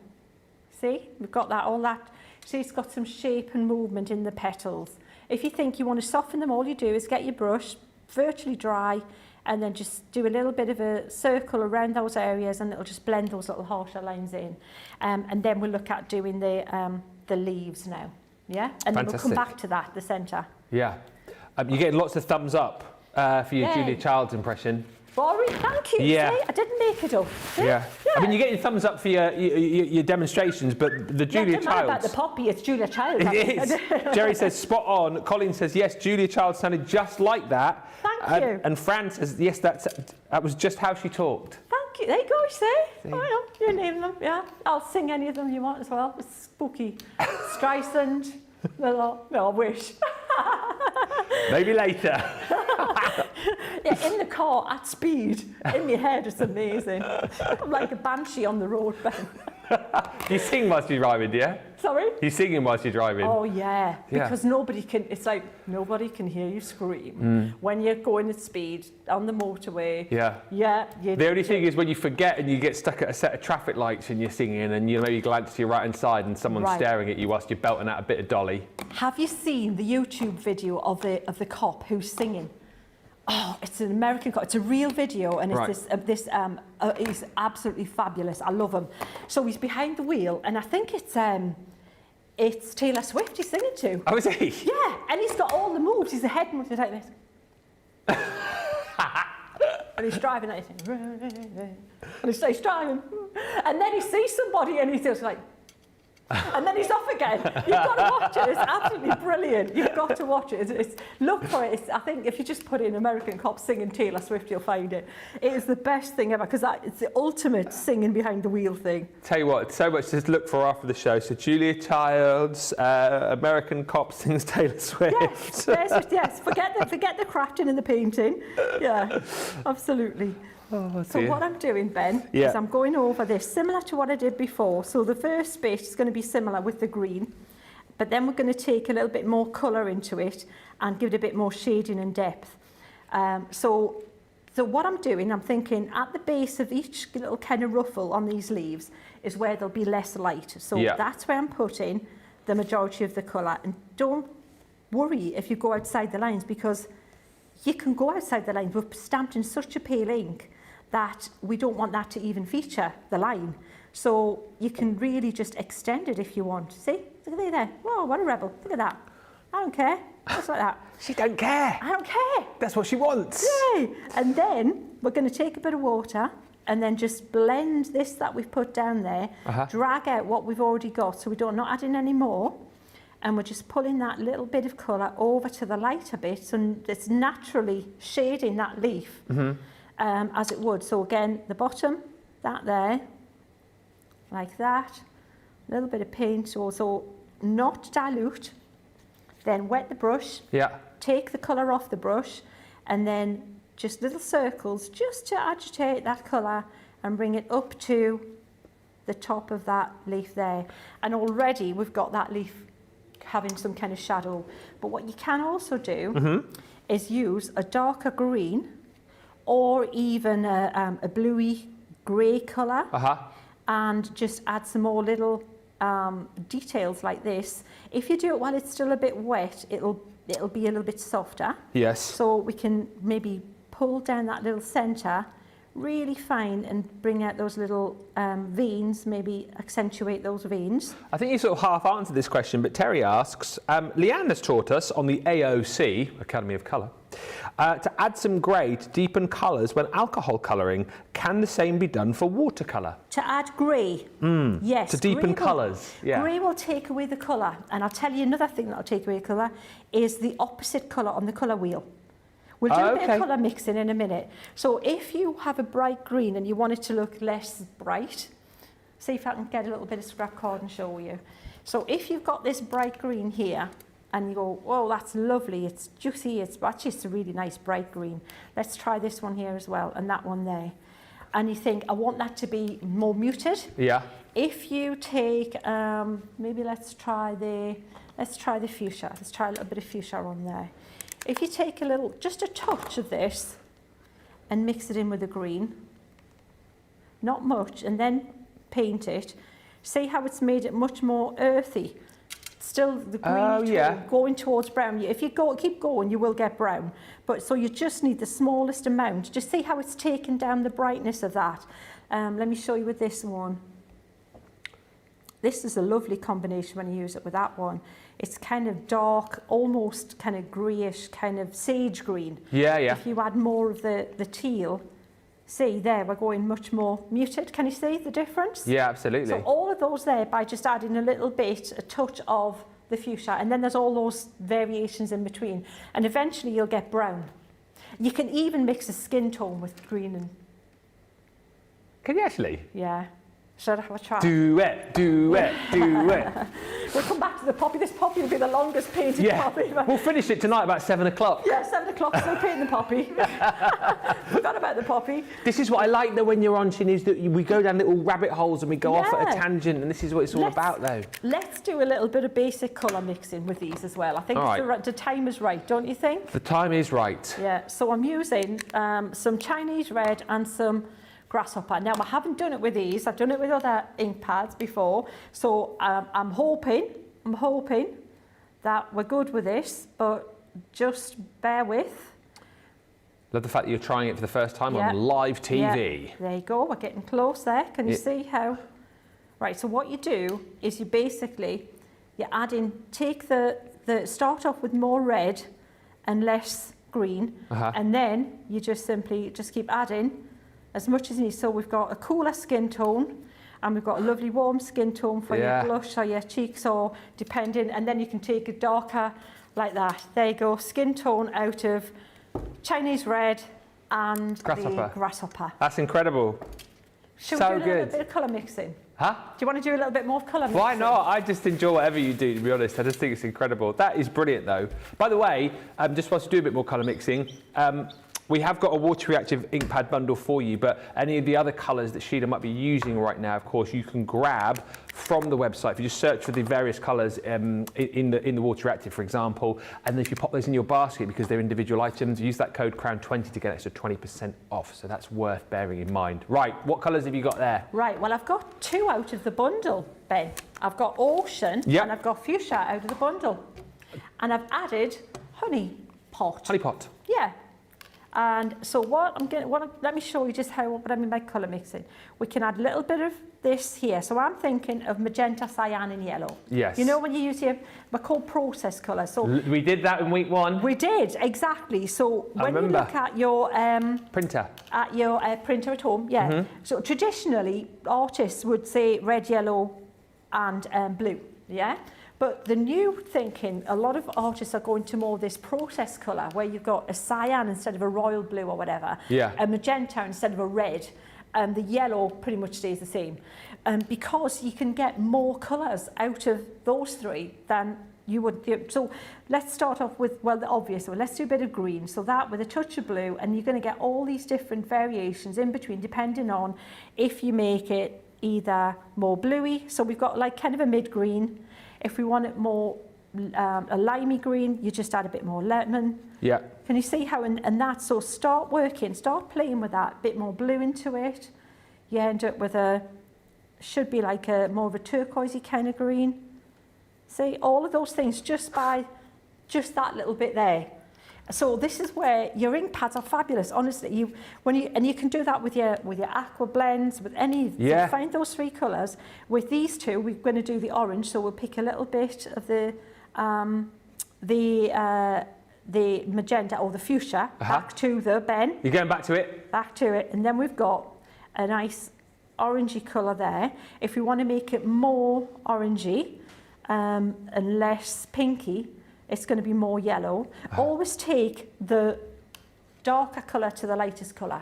see, we've got that, all that, see, it's got some shape and movement in the petals. If you think you want to soften them, all you do is get your brush virtually dry and then just do a little bit of a circle around those areas and it'll just blend those little harsher lines in. And then we'll look at doing the leaves now. Yeah, and then we'll come back to that, the centre. Yeah. You're getting lots of thumbs up for your Julia Childs impression. Boring, thank you. Yeah. See, I didn't make it up. Yeah. I mean, you're getting thumbs up for your demonstrations, but the Julia Childs... about the poppy, it's Julia Childs. It is. Jerry says, spot on. Colin says, yes, Julia Childs sounded just like that. Thank you. And Fran says, yes, that was just how she talked. Thank you. There you go, see? Oh, yeah, you name them, yeah. I'll sing any of them you want as well. It's spooky. Streisand. No, I wish. Maybe later. Yeah, in the car at speed, in my head, it's amazing. I'm like a banshee on the road, Ben. You sing whilst you're driving, do you? Sorry? You singing whilst you're driving? Oh yeah, because nobody can hear you scream when you're going at speed on the motorway. Yeah. Yeah. The only thing is when you forget and you get stuck at a set of traffic lights and you're singing and you maybe glance to your right hand side and someone's staring at you whilst you're belting out a bit of Dolly. Have you seen the YouTube video of the cop who's singing? Oh, it's an American cop. It's a real video, and it's he's absolutely fabulous. I love him. So he's behind the wheel, and I think it's Taylor Swift he's singing to. Oh, is he? Yeah, and he's got all the moves. He's a head moves like this. And he's driving like this. And he's driving. And then he sees somebody and he's just like, and then he's off again. You've got to watch it. It's absolutely brilliant. You've got to watch it. Look for it. I think if you just put in American Cop singing Taylor Swift, you'll find it. It is the best thing ever because it's the ultimate singing behind the wheel thing. Tell you what, so much to look for after the show. So Julia Childs, American Cop sings Taylor Swift. Yes. Forget the crafting and the painting. Yeah, absolutely. Oh, so what I'm doing, Ben, is I'm going over this similar to what I did before. So the first bit is going to be similar with the green, but then we're going to take a little bit more colour into it and give it a bit more shading and depth. So what I'm doing, I'm thinking at the base of each little kind of ruffle on these leaves is where there'll be less light. So that's where I'm putting the majority of the colour. And don't worry if you go outside the lines because you can go outside the lines. We've stamped in such a pale ink that we don't want that to even feature the line. So you can really just extend it if you want. See? Look at there. Whoa, what a rebel. Look at that. I don't care. Just like that. She don't care. I don't care. That's what she wants. Yay. And then we're going to take a bit of water and then just blend this that we've put down there, drag out what we've already got so we don't not add in any more. And we're just pulling that little bit of colour over to the lighter bit so it's naturally shading that leaf. As it would. So again, the bottom, that there, like that, a little bit of paint, also not dilute, then wet the brush, take the colour off the brush, and then just little circles just to agitate that colour and bring it up to the top of that leaf there. And already we've got that leaf having some kind of shadow. But what you can also do is use a darker green or even a bluey grey colour and just add some more little details like this. If you do it while it's still a bit wet, it'll be a little bit softer. Yes. So we can maybe pull down that little centre really fine and bring out those little veins, maybe accentuate those veins. I think you sort of half answered this question, but Terry asks, Leanne has taught us on the AOC, Academy of Colour, to add some grey to deepen colours when alcohol colouring. Can the same be done for watercolour? To add grey, yes. To deepen colours, yeah. Grey will take away the colour. And I'll tell you another thing that will take away the colour is the opposite colour on the colour wheel. We'll do a bit of colour mixing in a minute. So if you have a bright green and you want it to look less bright, see if I can get a little bit of scrap card and show you. So if you've got this bright green here and you go, oh, that's lovely, it's juicy, it's a really nice bright green. Let's try this one here as well and that one there. And you think, I want that to be more muted. Yeah. If you take, maybe let's try the fuchsia. Let's try a little bit of fuchsia on there. If you take a little, just a touch of this and mix it in with the green, not much, and then paint it, see how it's made it much more earthy. Still the green tone going towards brown. If you keep going, you will get brown. But so you just need the smallest amount. Just see how it's taken down the brightness of that. Let me show you with this one. This is a lovely combination when you use it with that one. It's kind of dark, almost kind of greyish, kind of sage green. Yeah, yeah. If you add more of the teal, see there, we're going much more muted. Can you see the difference? Yeah, absolutely. So all of those there by just adding a little bit, a touch of the fuchsia, and then there's all those variations in between. And eventually you'll get brown. You can even mix a skin tone with green and... Can you actually? Yeah. Should I have a try? Do it, do it, do it. We'll come back to the poppy. This poppy will be the longest painted poppy. We'll finish it tonight about 7 o'clock. Yeah, 7 o'clock, still painting the poppy. Forgot about the poppy. This is what I like though when you're on, Sheena, is that we go down little rabbit holes and we go off at a tangent, and this is what it's all about though. Let's do a little bit of basic colour mixing with these as well. I think the time is right, don't you think? The time is right. Yeah, so I'm using some Chinese red and some grasshopper. Now, I haven't done it with these. I've done it with other ink pads before. So I'm hoping that we're good with this, but just bear with. Love the fact that you're trying it for the first time on live TV. Yeah. There you go. We're getting close there. Can you see how? Right. So what you do is you basically, you add in, start off with more red and less green. And then you just simply keep adding as much as you need. So we've got a cooler skin tone and we've got a lovely warm skin tone for your blush or your cheeks, or depending, and then you can take a darker like that. There you go, skin tone out of Chinese red and the grasshopper. That's incredible. Should we do a little bit of colour mixing? Huh? Do you want to do a little bit more colour mixing? Why not? I just enjoy whatever you do, to be honest. I just think it's incredible. That is brilliant though. By the way, just whilst you do a bit more colour mixing, we have got a water reactive ink pad bundle for you, but any of the other colours that Sheena might be using right now, of course, you can grab from the website. If you just search for the various colours in the water reactive, for example, and then if you pop those in your basket because they're individual items, use that code CROWN20 to get an extra 20% off. So that's worth bearing in mind. Right, what colours have you got there? Right, well, I've got 2 out of the bundle, Ben. I've got Ocean and I've got Fuchsia out of the bundle. And I've added Honey Pot. Honey Pot. Yeah. And so let me show you just what I mean by colour mixing. We can add a little bit of this here. So I'm thinking of magenta, cyan and yellow. Yes. You know when you use we're called process colour. So we did that in week 1. We did, exactly. So when you look at your printer. At your printer at home, So traditionally artists would say red, yellow and blue, But the new thinking, a lot of artists are going to more this process colour where you've got a cyan instead of a royal blue or whatever, a magenta instead of a red, and the yellow pretty much stays the same. Because you can get more colours out of those 3 than you would. So let's start off with, well, the obvious one. Let's do a bit of green. So that with a touch of blue, and you're going to get all these different variations in between depending on if you make it either more bluey. So we've got like kind of a mid-green. If we want it more a limey green, you just add a bit more lemon. Yeah. Can you see how, and that, so start playing with that, bit more blue into it. You end up with should be like more of a turquoisey kind of green. See, all of those things just by that little bit there. So this is where your ink pads are fabulous. Honestly, you can do that with your aqua blends, with any. Yeah. So find those 3 colours. With these 2, we're going to do the orange. So we'll pick a little bit of the magenta or the fuchsia back to the Ben. You're going back to it. Back to it, and then we've got a nice orangey colour there. If we want to make it more orangey and less pinky, it's going to be more yellow. Always take the darker colour to the lightest colour,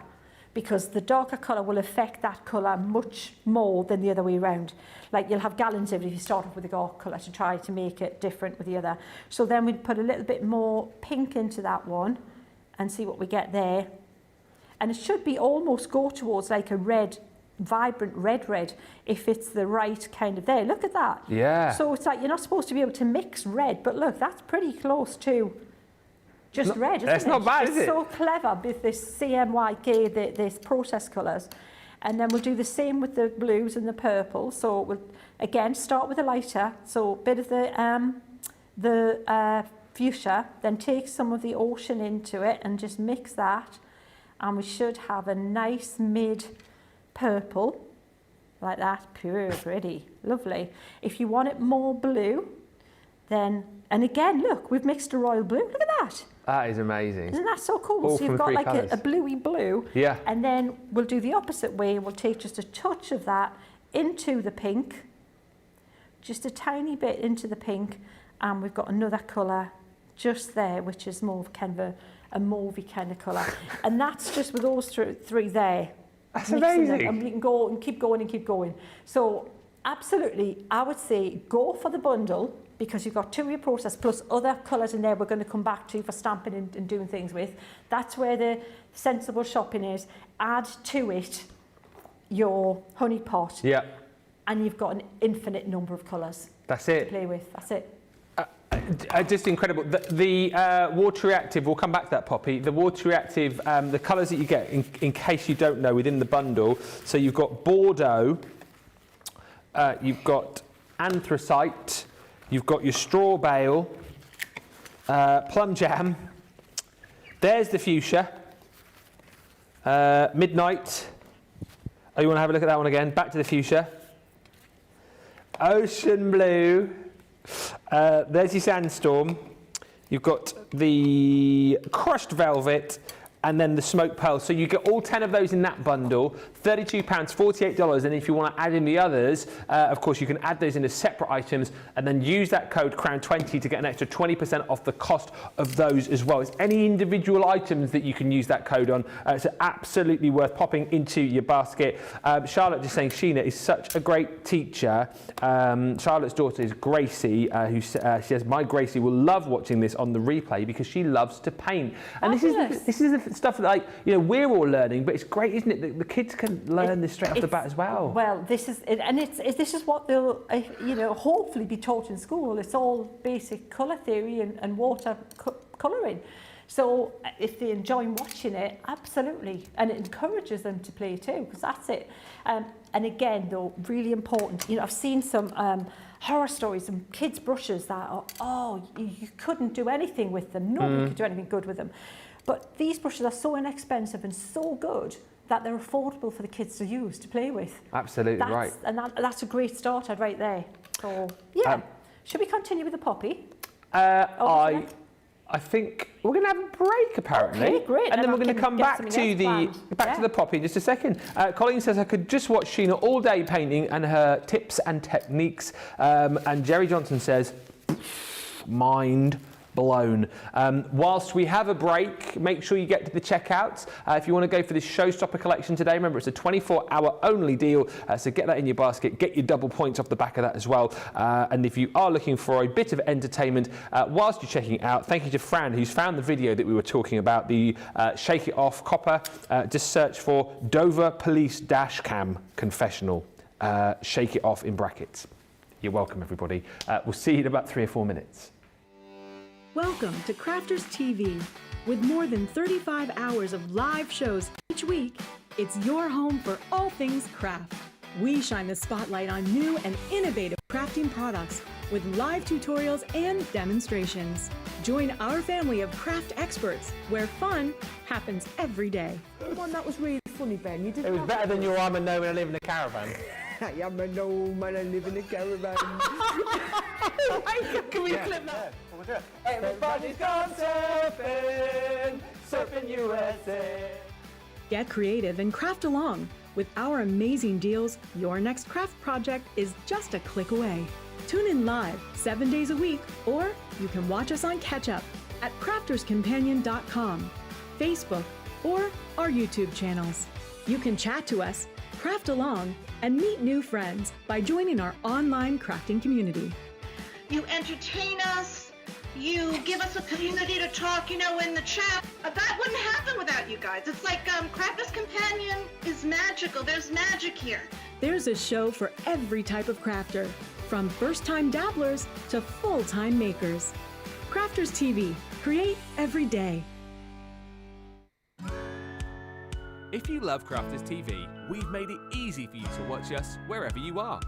because the darker colour will affect that colour much more than the other way around. Like you'll have gallons of it if you start off with a dark colour to try to make it different with the other. So then we'd put a little bit more pink into that one and see what we get there. And it should be almost go towards like a red, vibrant red if it's the right kind of there. Look at that. Yeah. So it's like you're not supposed to be able to mix red, but look, that's pretty close to just red, isn't it? That's not bad, is it? It's so clever with this CMYK, this process colours. And then we'll do the same with the blues and the purple. So we'll again start with a lighter, so a bit of the fuchsia, then take some of the ocean into it and just mix that. And we should have a nice mid purple, like that, pure, pretty, lovely. If you want it more blue, then, and again, look, we've mixed a royal blue, look at that. That is amazing. Isn't that so cool? All So you've from got 3 like colours. a bluey blue, Yeah. and then we'll do the opposite way. We'll take just a touch of that into the pink, just a tiny bit into the pink, and we've got another colour just there, which is more of kind of a mauvey kind of colour. And that's just with those 3 there. That's Mixing them, amazing. and we can go and keep going and keep going. So absolutely, I would say go for the bundle, because you've got 2 of your process plus other colours in there we're going to come back to for stamping and doing things with. That's where the sensible shopping is. Add to it your honey pot, Yeah. and you've got an infinite number of colours That's to it. play with. That's it. Just incredible. The water reactive, we'll come back to that, Poppy. The water reactive, the colours that you get, in case you don't know, within the bundle. So you've got Bordeaux, you've got anthracite, you've got your straw bale, plum jam. There's the fuchsia, midnight. Oh, you want to have a look at that one again? Back to the fuchsia. Ocean blue. There's your sandstorm. You've got the crushed velvet, and then the smoked pearl. So you get all 10 of those in that bundle, £32, $48. And if you want to add in the others, of course, you can add those in as separate items and then use that code CROWN20 to get an extra 20% off the cost of those as well. It's any individual items that you can use that code on. It's absolutely worth popping into your basket. Charlotte just saying Sheena is such a great teacher. Charlotte's daughter is Gracie, who says, my Gracie will love watching this on the replay because she loves to paint. And this is the stuff that, like, you know, we're all learning, but it's great, isn't it? The kids can learn this straight off the bat as well. Well, this is it, and this is what they'll, you know, hopefully be taught in school. It's all basic colour theory and water colouring. So if they enjoy watching it, absolutely, and it encourages them to play too, because that's it. And again, though, really important. You know, I've seen some horror stories, some kids' brushes that are, you couldn't do anything with them. Nobody could do anything good with them. But these brushes are so inexpensive and so good that they're affordable for the kids to use, to play with. Absolutely right. And that's a great starter right there. So, yeah. Should we continue with the poppy? I think we're going to have a break, apparently. Okay, great. And then we're going to come back to the poppy in just a second. Colleen says I could just watch Sheena all day painting and her tips and techniques. And Jerry Johnson says, mind blown. Whilst we have a break, make sure you get to the checkouts. If you want to go for this Showstopper collection today, remember it's a 24-hour only deal, so get that in your basket, get your double points off the back of that as well. And if you are looking for a bit of entertainment whilst you're checking it out, thank you to Fran, who's found the video that we were talking about, the Shake It Off copper. Just search for Dover Police Dash Cam Confessional. Shake It Off in brackets. You're welcome, everybody. We'll see you in about 3 or 4 minutes. Welcome to Crafters TV. With more than 35 hours of live shows each week, it's your home for all things craft. We shine the spotlight on new and innovative crafting products with live tutorials and demonstrations. Join our family of craft experts where fun happens every day. The one that was really funny, Ben. You did. It was better than your I'm a gnome and I live in a caravan. I am a gnome and I live in a caravan. Can we clip that? We'll do it. Everybody's gone surfing, surfing USA. Get creative and craft along. With our amazing deals, your next craft project is just a click away. Tune in live 7 days a week, or you can watch us on Catch Up at crafterscompanion.com, Facebook, or our YouTube channels. You can chat to us, craft along, and meet new friends by joining our online crafting community. You entertain us, you give us a community to talk, in the chat. That wouldn't happen without you guys. It's like Crafters Companion is magical. There's magic here. There's a show for every type of crafter, from first-time dabblers to full-time makers. Crafters TV, create every day. If you love Crafters TV, we've made it easy for you to watch us wherever you are.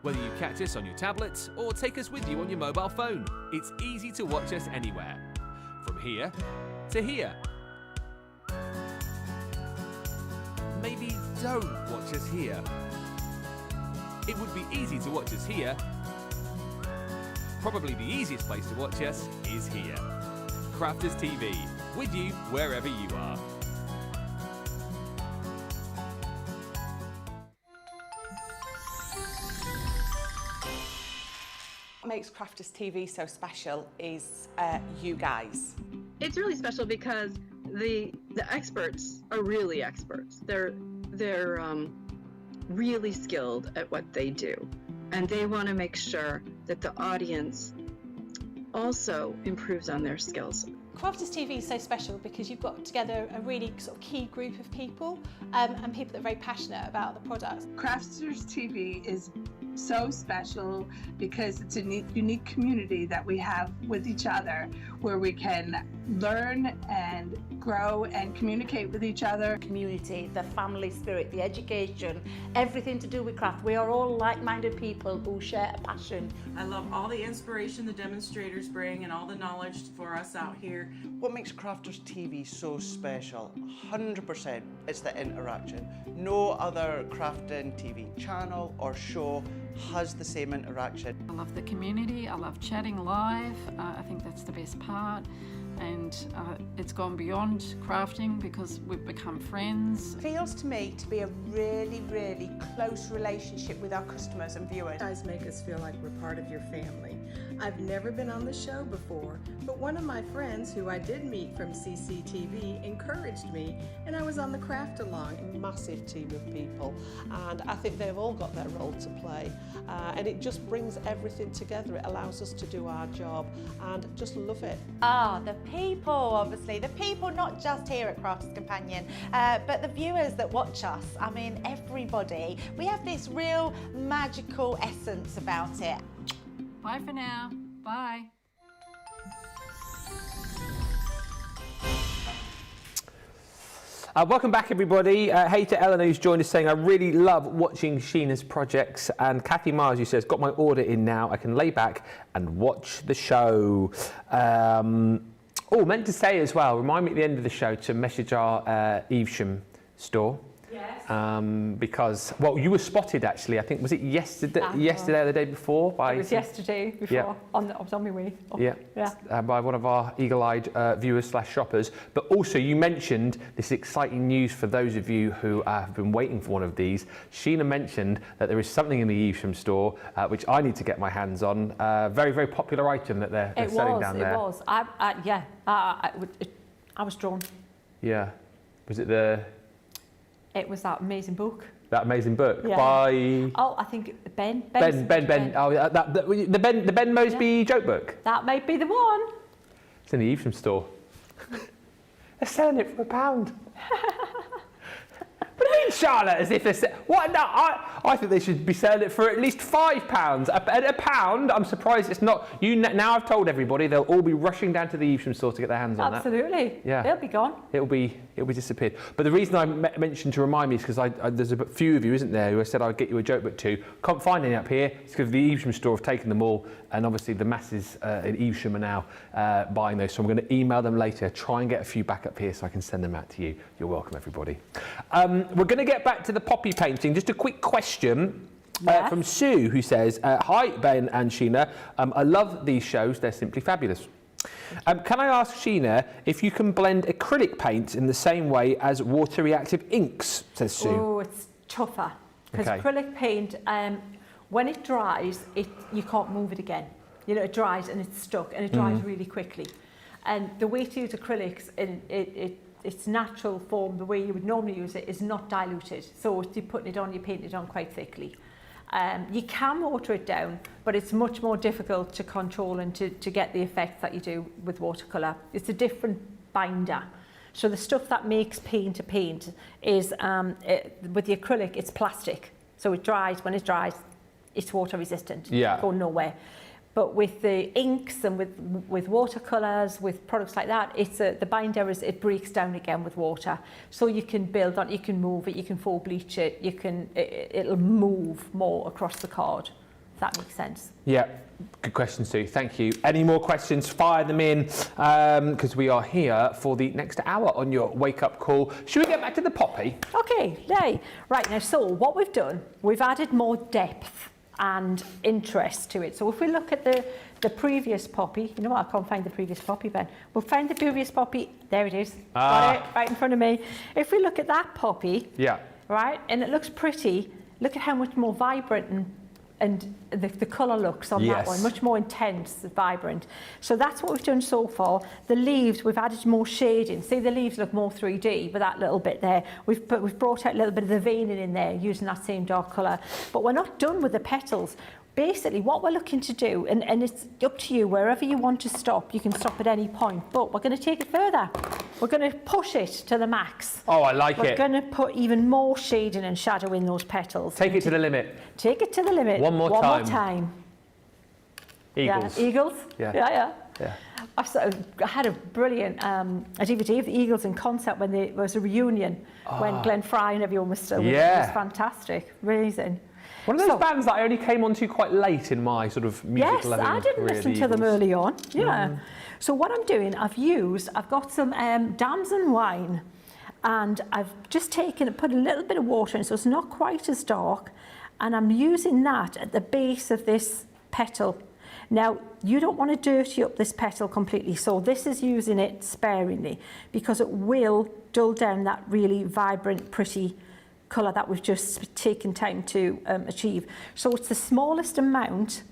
Whether you catch us on your tablets or take us with you on your mobile phone, it's easy to watch us anywhere. From here to here. Maybe don't watch us here. It would be easy to watch us here. Probably the easiest place to watch us is here. Crafters TV, with you wherever you are. What makes Crafters TV so special is you guys. It's really special because the experts are really experts. They're really skilled at what they do, and they want to make sure that the audience also improves on their skills. Crafters TV is so special because you've got together a really sort of key group of people and people that are very passionate about the products. Crafters TV is so special because it's a unique community that we have with each other where we can learn and grow and communicate with each other. Community, the family spirit, the education, everything to do with craft. We are all like-minded people who share a passion. I love all the inspiration the demonstrators bring and all the knowledge for us out here. What makes Crafters TV so special? 100% it's the interaction. No other crafting TV channel or show has the same interaction. I love the community, I love chatting live, I think that's the best part. And it's gone beyond crafting because we've become friends. It feels to me to be a really, really close relationship with our customers and viewers. You guys make us feel like we're part of your family. I've never been on the show before, but one of my friends who I did meet from CCTV encouraged me, and I was on the craft along. A massive team of people, and I think they've all got their role to play, and it just brings everything together. It allows us to do our job and just love it. The people, obviously. The people not just here at Crafters Companion, but the viewers that watch us. I mean, everybody. We have this real magical essence about it. Bye for now. Bye. Welcome back, everybody. Hey to Eleanor, who's joined us, saying, I really love watching Sheena's projects. And Kathy Mars, who says, got my order in now. I can lay back and watch the show. Meant to say as well, remind me at the end of the show to message our Evesham store. Yes. Because, well, you were spotted actually, I think, was it yesterday or the day before? It was yesterday before, yeah. I was on my way. By one of our eagle-eyed viewers / shoppers. But also you mentioned this exciting news for those of you who have been waiting for one of these. Sheena mentioned that there is something in the Evesham store which I need to get my hands on. Very, very popular item that they're selling down there. It was. I was drawn. Yeah. Was it the... It was that amazing book. That amazing book yeah. by... Oh, I think Ben. Oh, the Ben Moseby joke book. That might be the one. It's in the Evesham store. They're selling it for £1. What do you mean, Charlotte? As if they're what? No, I think they should be selling it for at least £5. A pound, I'm surprised it's not. Now I've told everybody, they'll all be rushing down to the Evesham store to get their hands on that. Absolutely. Yeah. They'll be gone. It'll be disappeared. But the reason I mentioned to remind me is because there's a few of you, isn't there, who I said I'd get you a joke book to. Can't find any up here. It's because the Evesham store have taken them all, and obviously the masses in Evesham are now buying those. So I'm going to email them later, try and get a few back up here so I can send them out to you. You're welcome, everybody. We're going to get back to the poppy painting. Just a quick question. From Sue, who says, hi Ben and Sheena, I love these shows, they're simply fabulous. Can I ask Sheena if you can blend acrylic paints in the same way as water reactive inks, says Sue. Oh, it's tougher, because acrylic paint, when it dries, you can't move it again. You know, it dries and it's stuck, and it dries really quickly. And the way to use acrylics, its natural form, the way you would normally use it, is not diluted. So you're putting it on, you paint it on quite thickly. You can water it down, but it's much more difficult to control and to get the effects that you do with watercolour. It's a different binder. So the stuff that makes paint a paint is, with the acrylic, it's plastic. So it dries, when it dries, it's water resistant. Yeah. Go nowhere. But with the inks and with watercolours, with products like that, the binder it breaks down again with water. So you can build on, you can move it, you can full bleach it, it'll move more across the card. If that makes sense. Yeah, good question, Sue. Thank you. Any more questions? Fire them in, because we are here for the next hour on your wake-up call. Should we get back to the poppy? Okay, yay. Right, now, so what we've done, we've added more depth and interest to it. So if we look at the previous poppy, you know what, I can't find the previous poppy, Ben. We'll find the previous poppy, there it is, got it, right in front of me. If we look at that poppy, right, and it looks pretty, look at how much more vibrant and the colour looks on that one, much more intense, vibrant. So that's what we've done so far. The leaves, we've added more shading. See, the leaves look more 3D with that little bit there. We've brought out a little bit of the veining in there using that same dark colour. But we're not done with the petals. Basically, what we're looking to do, and it's up to you, wherever you want to stop, you can stop at any point, but we're going to take it further. We're going to push it to the max. Oh, I like it. We're going to put even more shading and shadow in those petals. Take it to the limit. Take it to the limit. One more time. Yeah, Eagles. eagles. Yeah. I had a brilliant a DVD of the Eagles in concert when there was a reunion when Glenn Fry and everyone was still with it. It was fantastic. Amazing. One of those bands that I only came onto quite late in my sort of music loving career. Yes, I didn't listen to them early on. Yeah. So what I'm doing, I've got some damson wine, and I've just put a little bit of water in, so it's not quite as dark, and I'm using that at the base of this petal. Now, you don't want to dirty up this petal completely, so this is using it sparingly, because it will dull down that really vibrant, pretty colour that we've just taken time to achieve. So it's the smallest amount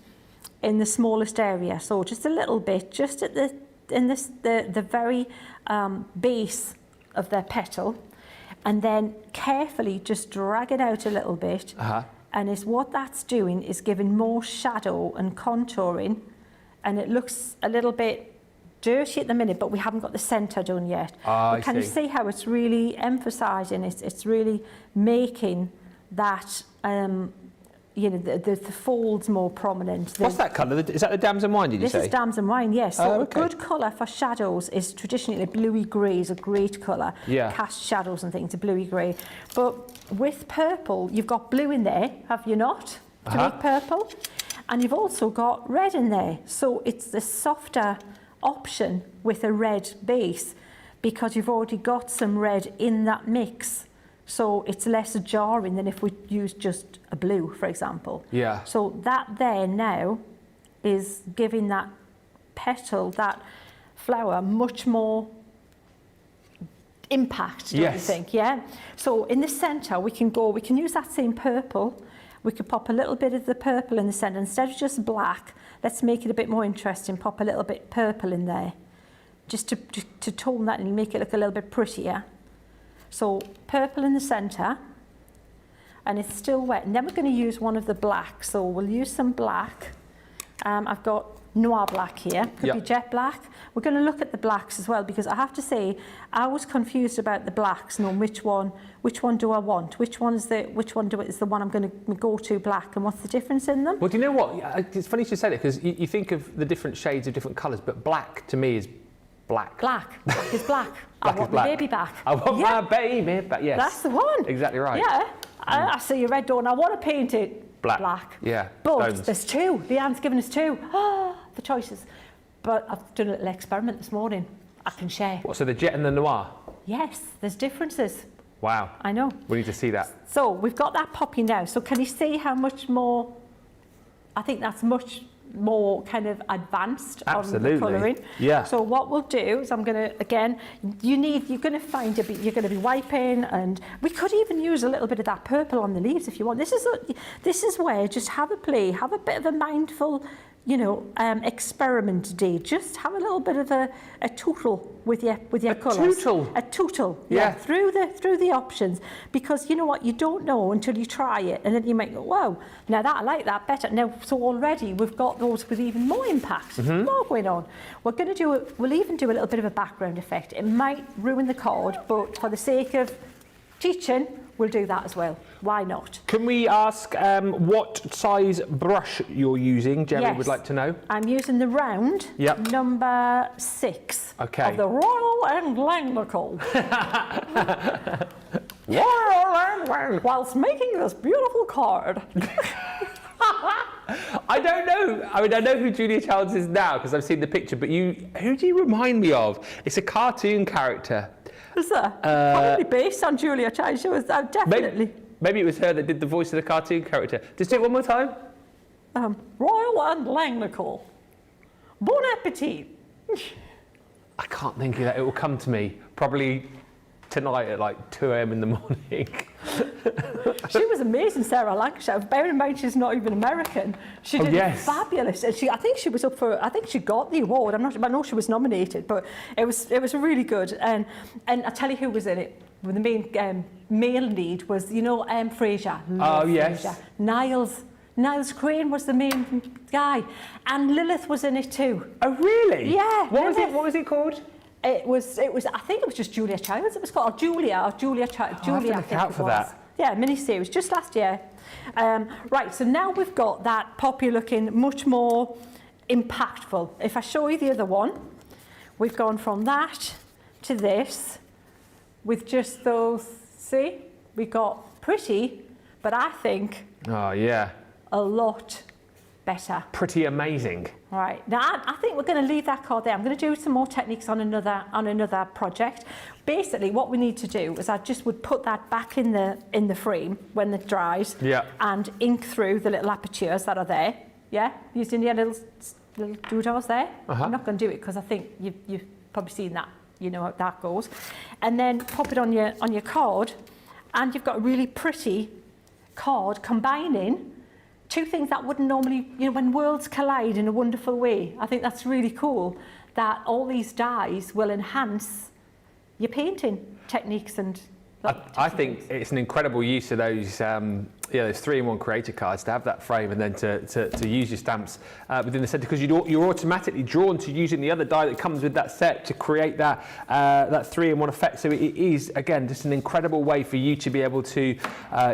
in the smallest area. So just a little bit, just at the very base of their petal, and then carefully just drag it out a little bit. And what that's doing is giving more shadow and contouring, and it looks a little bit dirty at the minute, but we haven't got the centre done yet. Can you see how it's really emphasising, it's really making that, the folds more prominent. What's that colour? Is that the damson wine, did you say? This is damson wine, yes. So a good colour for shadows is traditionally bluey grey is a great colour. Cast shadows and things, a bluey grey. But with purple, you've got blue in there, have you not? To make purple. And you've also got red in there. So it's the softer option with a red base, because you've already got some red in that mix, so it's less jarring than if we use just a blue, for example. So that there now is giving that petal, that flower, much more impact, don't you think? So in the centre we can use that same purple. We could pop a little bit of the purple in the centre instead of just black. Let's make it a bit more interesting, pop a little bit purple in there, just to tone that and make it look a little bit prettier. So purple in the centre, and it's still wet. And then we're going to use one of the blacks, so we'll use some black. I've got noir black here, could Yep. be jet black. We're going to look at the blacks as well, because I have to say I was confused about the blacks, knowing which one do I want, is the one I'm going to go to black, and what's the difference in them. Well, do you know what? It's funny you said it, because you think of the different shades of different colours, but black to me is black. Black is black. Black I want is black. my baby back. I want my baby back. Yes, that's the one. Exactly right. Yeah, I see your red door, and I want to paint it black. Yeah. But stones. there's two. Leanne's given us two. The choices. But I've done a little experiment this morning. I can share. What, so the jet and the noir? Yes, there's differences. Wow. I know. We need to see that. So we've got that poppy now. So can you see how much more? I think that's much more kind of advanced on the colouring. Yeah. So what we'll do is I'm going to, again, you're going to find you're going to be wiping, and we could even use a little bit of that purple on the leaves if you want. This is where just have a play, have a bit of a mindful, experiment day. Just have a little bit of a tootle with your colours. A tootle. Yeah. Through the options, because you know what, you don't know until you try it, and then you might go, wow, now that I like that better. Now, so already we've got those with even more impact, more going on. We're going to do it. We'll even do a little bit of a background effect. It might ruin the card, but for the sake of teaching, we'll do that as well. Why not? Can we ask what size brush you're using? Jerry would like to know. I'm using the round, number 6 of the Royal and Langnickel. Royal and Langnickel. Whilst making this beautiful card. I don't know. I mean, I know who Julia Childs is now because I've seen the picture, but who do you remind me of? It's a cartoon character. Is that? Probably based on Julia Childs. She was definitely. Maybe it was her that did the voice of the cartoon character. Just do it one more time. Royal and Langnickel. Bon appetit. I can't think of that. It will come to me probably tonight at like 2 a.m. in the morning. She was amazing, Sarah Lancashire. Bear in mind, she's not even American. She did fabulous. And I think she was up for. I think she got the award. I'm not. I know she was nominated, but it was really good. And I tell you who was in it. The main male lead was Fraser. Oh yes. Fraser. Niles Crane was the main guy, and Lilith was in it too. Oh really? Yeah. What was it called? It was. I think it was just Julia Childs. It was called Julia. I'll have to look out for that. Yeah, mini-series, just last year. Right, so now we've got that poppy looking much more impactful. If I show you the other one, we've gone from that to this with just those, see? We got pretty, but I think a lot better. Pretty amazing. Right, now I think we're going to leave that card there. I'm going to do some more techniques on another project. Basically, what we need to do is I just would put that back in the frame when it dries, and ink through the little apertures that are there. Yeah, using the little doodles there. I'm not going to do it because I think you've probably seen that. You know how that goes, and then pop it on your card, and you've got a really pretty card combining two things that wouldn't normally, when worlds collide in a wonderful way. I think that's really cool that all these dyes will enhance your painting techniques and. I think it's an incredible use of those those 3-in-1 creator cards, to have that frame and then to use your stamps within the centre, because you're automatically drawn to using the other die that comes with that set to create that 3-in-1 effect. So it is, again, just an incredible way for you to be able to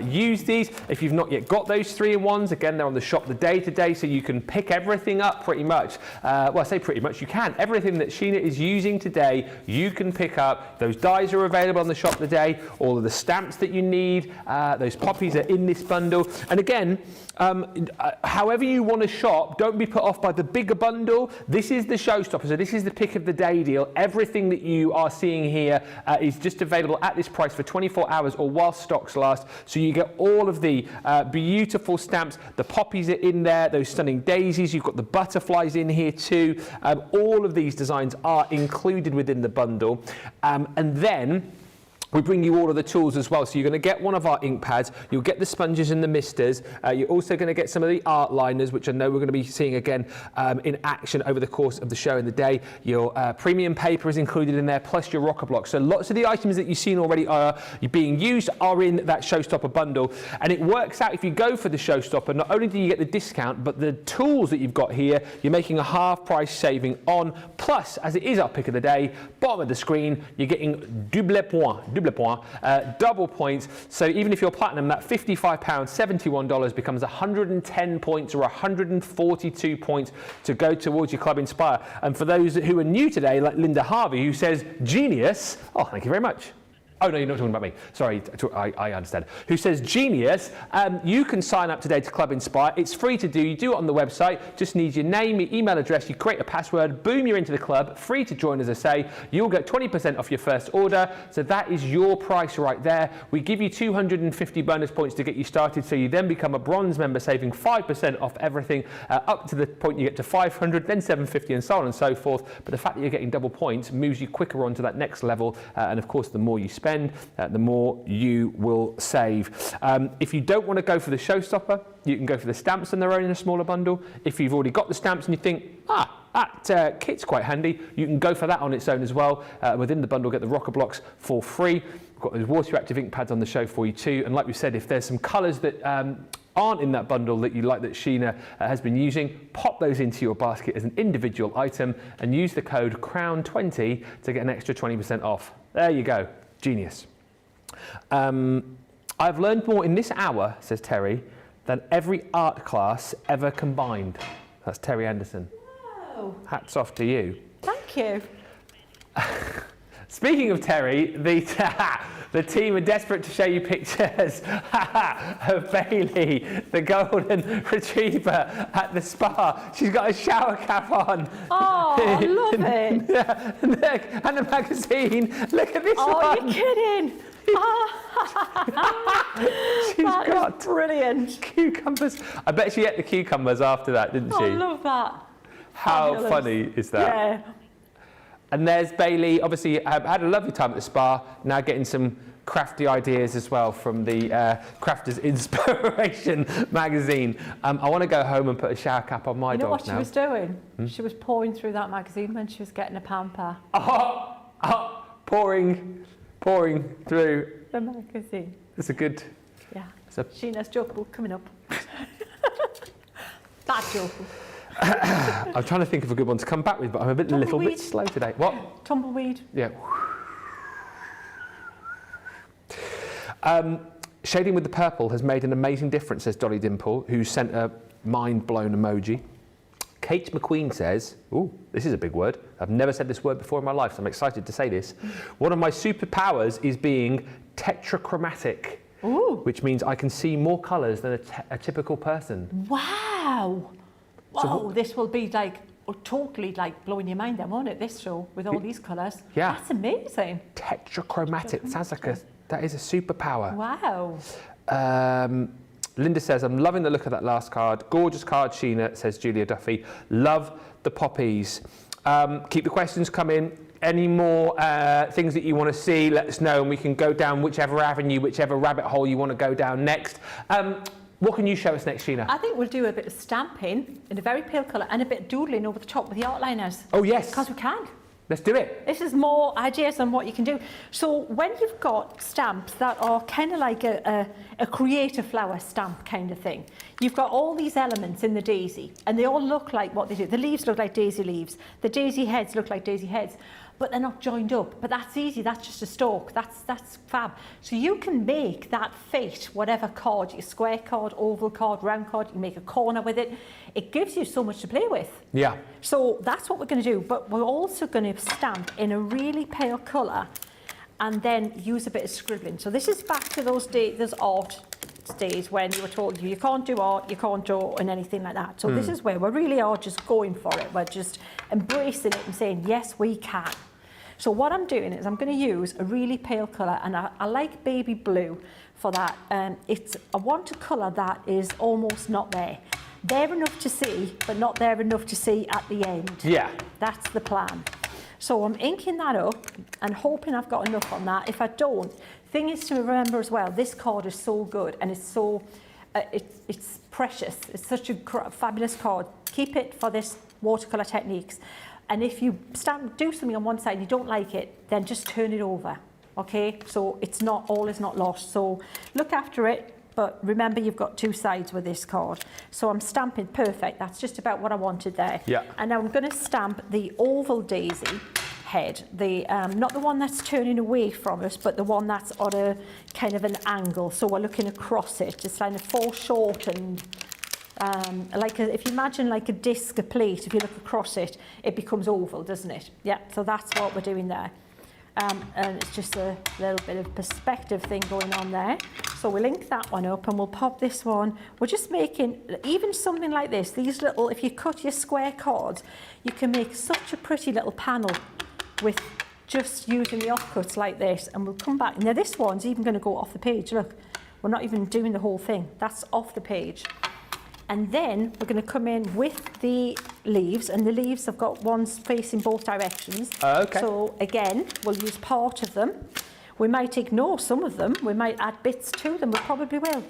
use these. If you've not yet got those 3-in-1s, again, they're on the shop the day to day, so you can pick everything up pretty much. Well, I say pretty much, you can. Everything that Sheena is using today, you can pick up. Those dies are available on the shop today. All of the stamps that you need, those poppies are in this bundle. And again, however you want to shop, don't be put off by the bigger bundle. This is the Showstopper, so this is the pick of the day deal. Everything that you are seeing here is just available at this price for 24 hours or while stocks last. So you get all of the beautiful stamps. The poppies are in there, those stunning daisies. You've got the butterflies in here too. All of these designs are included within the bundle. And then we bring you all of the tools as well. So you're going to get one of our ink pads, you'll get the sponges and the misters, you're also going to get some of the art liners, which I know we're going to be seeing again in action over the course of the show in the day. Your premium paper is included in there, plus your rocker block. So lots of the items that you've seen already are being used are in that Showstopper bundle. And it works out, if you go for the Showstopper, not only do you get the discount, but the tools that you've got here, you're making a half price saving on. Plus, as it is our pick of the day, bottom of the screen, you're getting double points. So even if you're platinum, that £55, $71 becomes 110 points or 142 points to go towards your Club Inspire. And for those who are new today, like Linda Harvey, who says genius, oh, thank you very much. Oh, no, you're not talking about me. Sorry, I understand. Who says genius, you can sign up today to Club Inspire. It's free to do. You do it on the website. Just need your name, your email address. You create a password. Boom, you're into the club. Free to join, as I say. You'll get 20% off your first order. So that is your price right there. We give you 250 bonus points to get you started. So you then become a bronze member, saving 5% off everything up to the point you get to 500, then 750 and so on and so forth. But the fact that you're getting double points moves you quicker on to that next level. And of course, the more you spend, the more you will save. If you don't want to go for the Showstopper, you can go for the stamps on their own in a smaller bundle. If you've already got the stamps and you think, that kit's quite handy, you can go for that on its own as well. Within the bundle, get the rocker blocks for free. We've got those water reactive ink pads on the show for you too. And like we said, if there's some colours that aren't in that bundle that you like that Sheena has been using, pop those into your basket as an individual item and use the code CROWN20 to get an extra 20% off. There you go. Genius. I've learned more in this hour, says Terry, than every art class ever combined. That's Terry Anderson. Wow. Hats off to you. Thank you. Speaking of Terry, the team are desperate to show you pictures of Bailey, the golden retriever at the spa. She's got a shower cap on. Oh, I love it. Yeah, look, and a magazine. Look at this one. Oh, you're kidding. She's got brilliant cucumbers. I bet she ate the cucumbers after that, didn't she? I love that. How Fabulous. funny is that? Yeah. And there's Bailey, obviously had a lovely time at the spa, now getting some crafty ideas as well from the Crafters Inspiration magazine. I want to go home and put a shower cap on my dogs now. You know what she was doing? She was pouring through that magazine when she was getting a pamper. Pouring through. The magazine. It's a good... Yeah. Sheena's joke book coming up. That joke book. I'm trying to think of a good one to come back with, but I'm a little bit slow today. What? Tumbleweed. Yeah. Shading with the purple has made an amazing difference, says Dolly Dimple, who sent a mind-blown emoji. Kate McQueen says, ooh, this is a big word. I've never said this word before in my life, so I'm excited to say this. One of my superpowers is being tetrachromatic, which means I can see more colours than a typical person. Wow. So this will be like totally like blowing your mind then, won't it, this show, with all these colours? Yeah. That's amazing. Tetrachromatic. Sounds like that is a superpower. Wow. Linda says, I'm loving the look of that last card. Gorgeous card, Sheena, says Julia Duffy. Love the poppies. Keep the questions coming. Any more things that you want to see, let us know, and we can go down whichever avenue, whichever rabbit hole you want to go down next. What can you show us next, Sheena? I think we'll do a bit of stamping in a very pale colour and a bit of doodling over the top with the outliners. Oh, yes. Because we can. Let's do it. This is more ideas on what you can do. So when you've got stamps that are kind of like a creative flower stamp kind of thing, you've got all these elements in the daisy and they all look like what they do. The leaves look like daisy leaves. The daisy heads look like daisy heads, but they're not joined up. But that's easy. That's just a stalk. That's fab. So you can make that fit, whatever card, your square card, oval card, round card, you can make a corner with it. It gives you so much to play with. Yeah. So that's what we're going to do, but we're also going to stamp in a really pale colour and then use a bit of scribbling. So this is back to those art days when you were told you can't do art, you can't draw and anything like that. So this is where we really are just going for it. We're just embracing it and saying, yes, we can. So what I'm doing is I'm going to use a really pale colour, and I like baby blue for that. I want a colour that is almost not there. There enough to see, but not there enough to see at the end. Yeah. That's the plan. So I'm inking that up and hoping I've got enough on that. If I don't, thing is to remember as well, this card is so good and it's so, it's precious. It's such a fabulous card. Keep it for this watercolour techniques. And if you do something on one side and you don't like it, then just turn it over, okay? So it's not, all is not lost. So look after it, but remember you've got two sides with this card. So I'm stamping perfect. That's just about what I wanted there. Yeah. And now I'm going to stamp the oval daisy head, the not the one that's turning away from us, but the one that's on a kind of an angle. So we're looking across it. It's kind of foreshortened. Like if you imagine like a disc, a plate, if you look across it, it becomes oval, doesn't it? Yeah, so that's what we're doing there. And it's just a little bit of perspective thing going on there. So we'll link that one up and we'll pop this one. We're just making, even something like this, these little, if you cut your square cards, you can make such a pretty little panel with just using the offcuts like this. And we'll come back. Now this one's even going to go off the page. Look, we're not even doing the whole thing. That's off the page. And then we're going to come in with the leaves, and the leaves have got ones facing both directions. Okay. So again, we'll use part of them. We might ignore some of them. We might add bits to them. We probably will,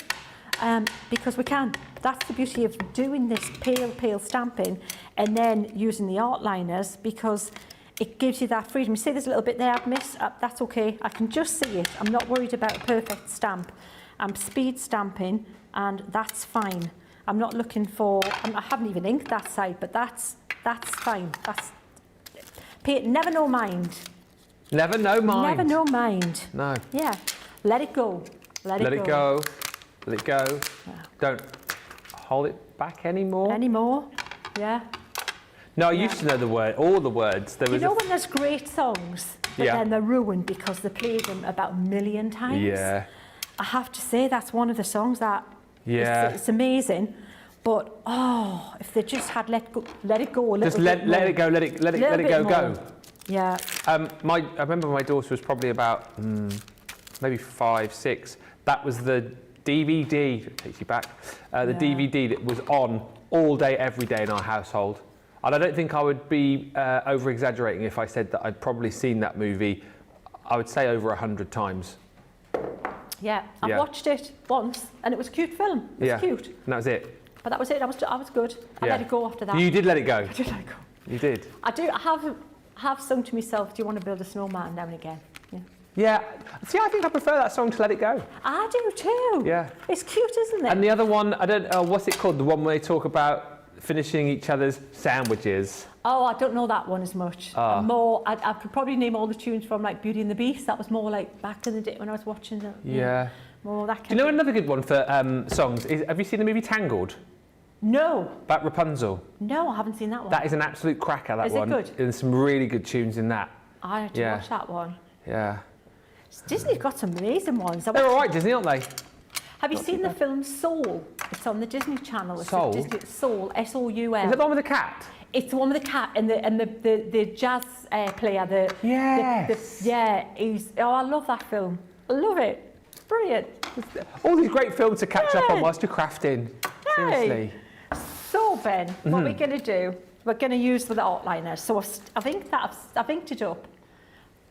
because we can. That's the beauty of doing this pale stamping and then using the art liners, because it gives you that freedom. You see there's a little bit there I've missed. That's okay. I can just see it. I'm not worried about a perfect stamp. I'm speed stamping, and that's fine. I'm not looking for, I haven't even inked that side, but that's fine. That's, never know mind. Never know mind. Never know mind. No. Yeah, let it go. Let it go. Let it go. Yeah. Don't hold it back anymore. Anymore, yeah. No, I used to know the word, all the words. There was you know when there's great songs, but then they're ruined because they played them about a million times? Yeah. I have to say that's one of the songs that it's amazing, but if they just had let it go a little just bit let more. it go, let it go. Yeah. I remember my daughter was probably about maybe 5, 6. That was the DVD. It takes you back. The DVD that was on all day, every day in our household. And I don't think I would be over exaggerating if I said that I'd probably seen that movie. I would say over 100 times. Yeah, I watched it once, and it was a cute film. It was cute. And that was it. But that was it. I was good. I let it go after that. You did let it go. I did let it go. You did. I do. I have sung to myself, "Do you want to build a snowman?" now and again. Yeah. Yeah. See, I think I prefer that song to Let It Go. I do too. Yeah. It's cute, isn't it? And the other one, I don't know, what's it called? The one where they talk about finishing each other's sandwiches. Oh, I don't know that one as much. More, I could probably name all the tunes from like Beauty and the Beast. That was more like back in the day when I was watching it. Yeah. More that kind. Do you know another good one for songs? Have you seen the movie Tangled? No. About Rapunzel. No, I haven't seen that one. That is an absolute cracker, that one. Is it good? There's some really good tunes in that. I had to watch that one. Yeah. Disney's got some amazing ones. They're all right, Disney, aren't they? Have you seen the film Soul? It's on the Disney Channel. It's Soul? Soul, S-O-U-L. Is it the one with the cat? It's the one with the cat and the jazz player. I love that film. I love it. It's brilliant. All these great films to catch up on whilst you're crafting. Seriously. So Ben, what we're going to do? We're going to use the art liners. So I've inked it up,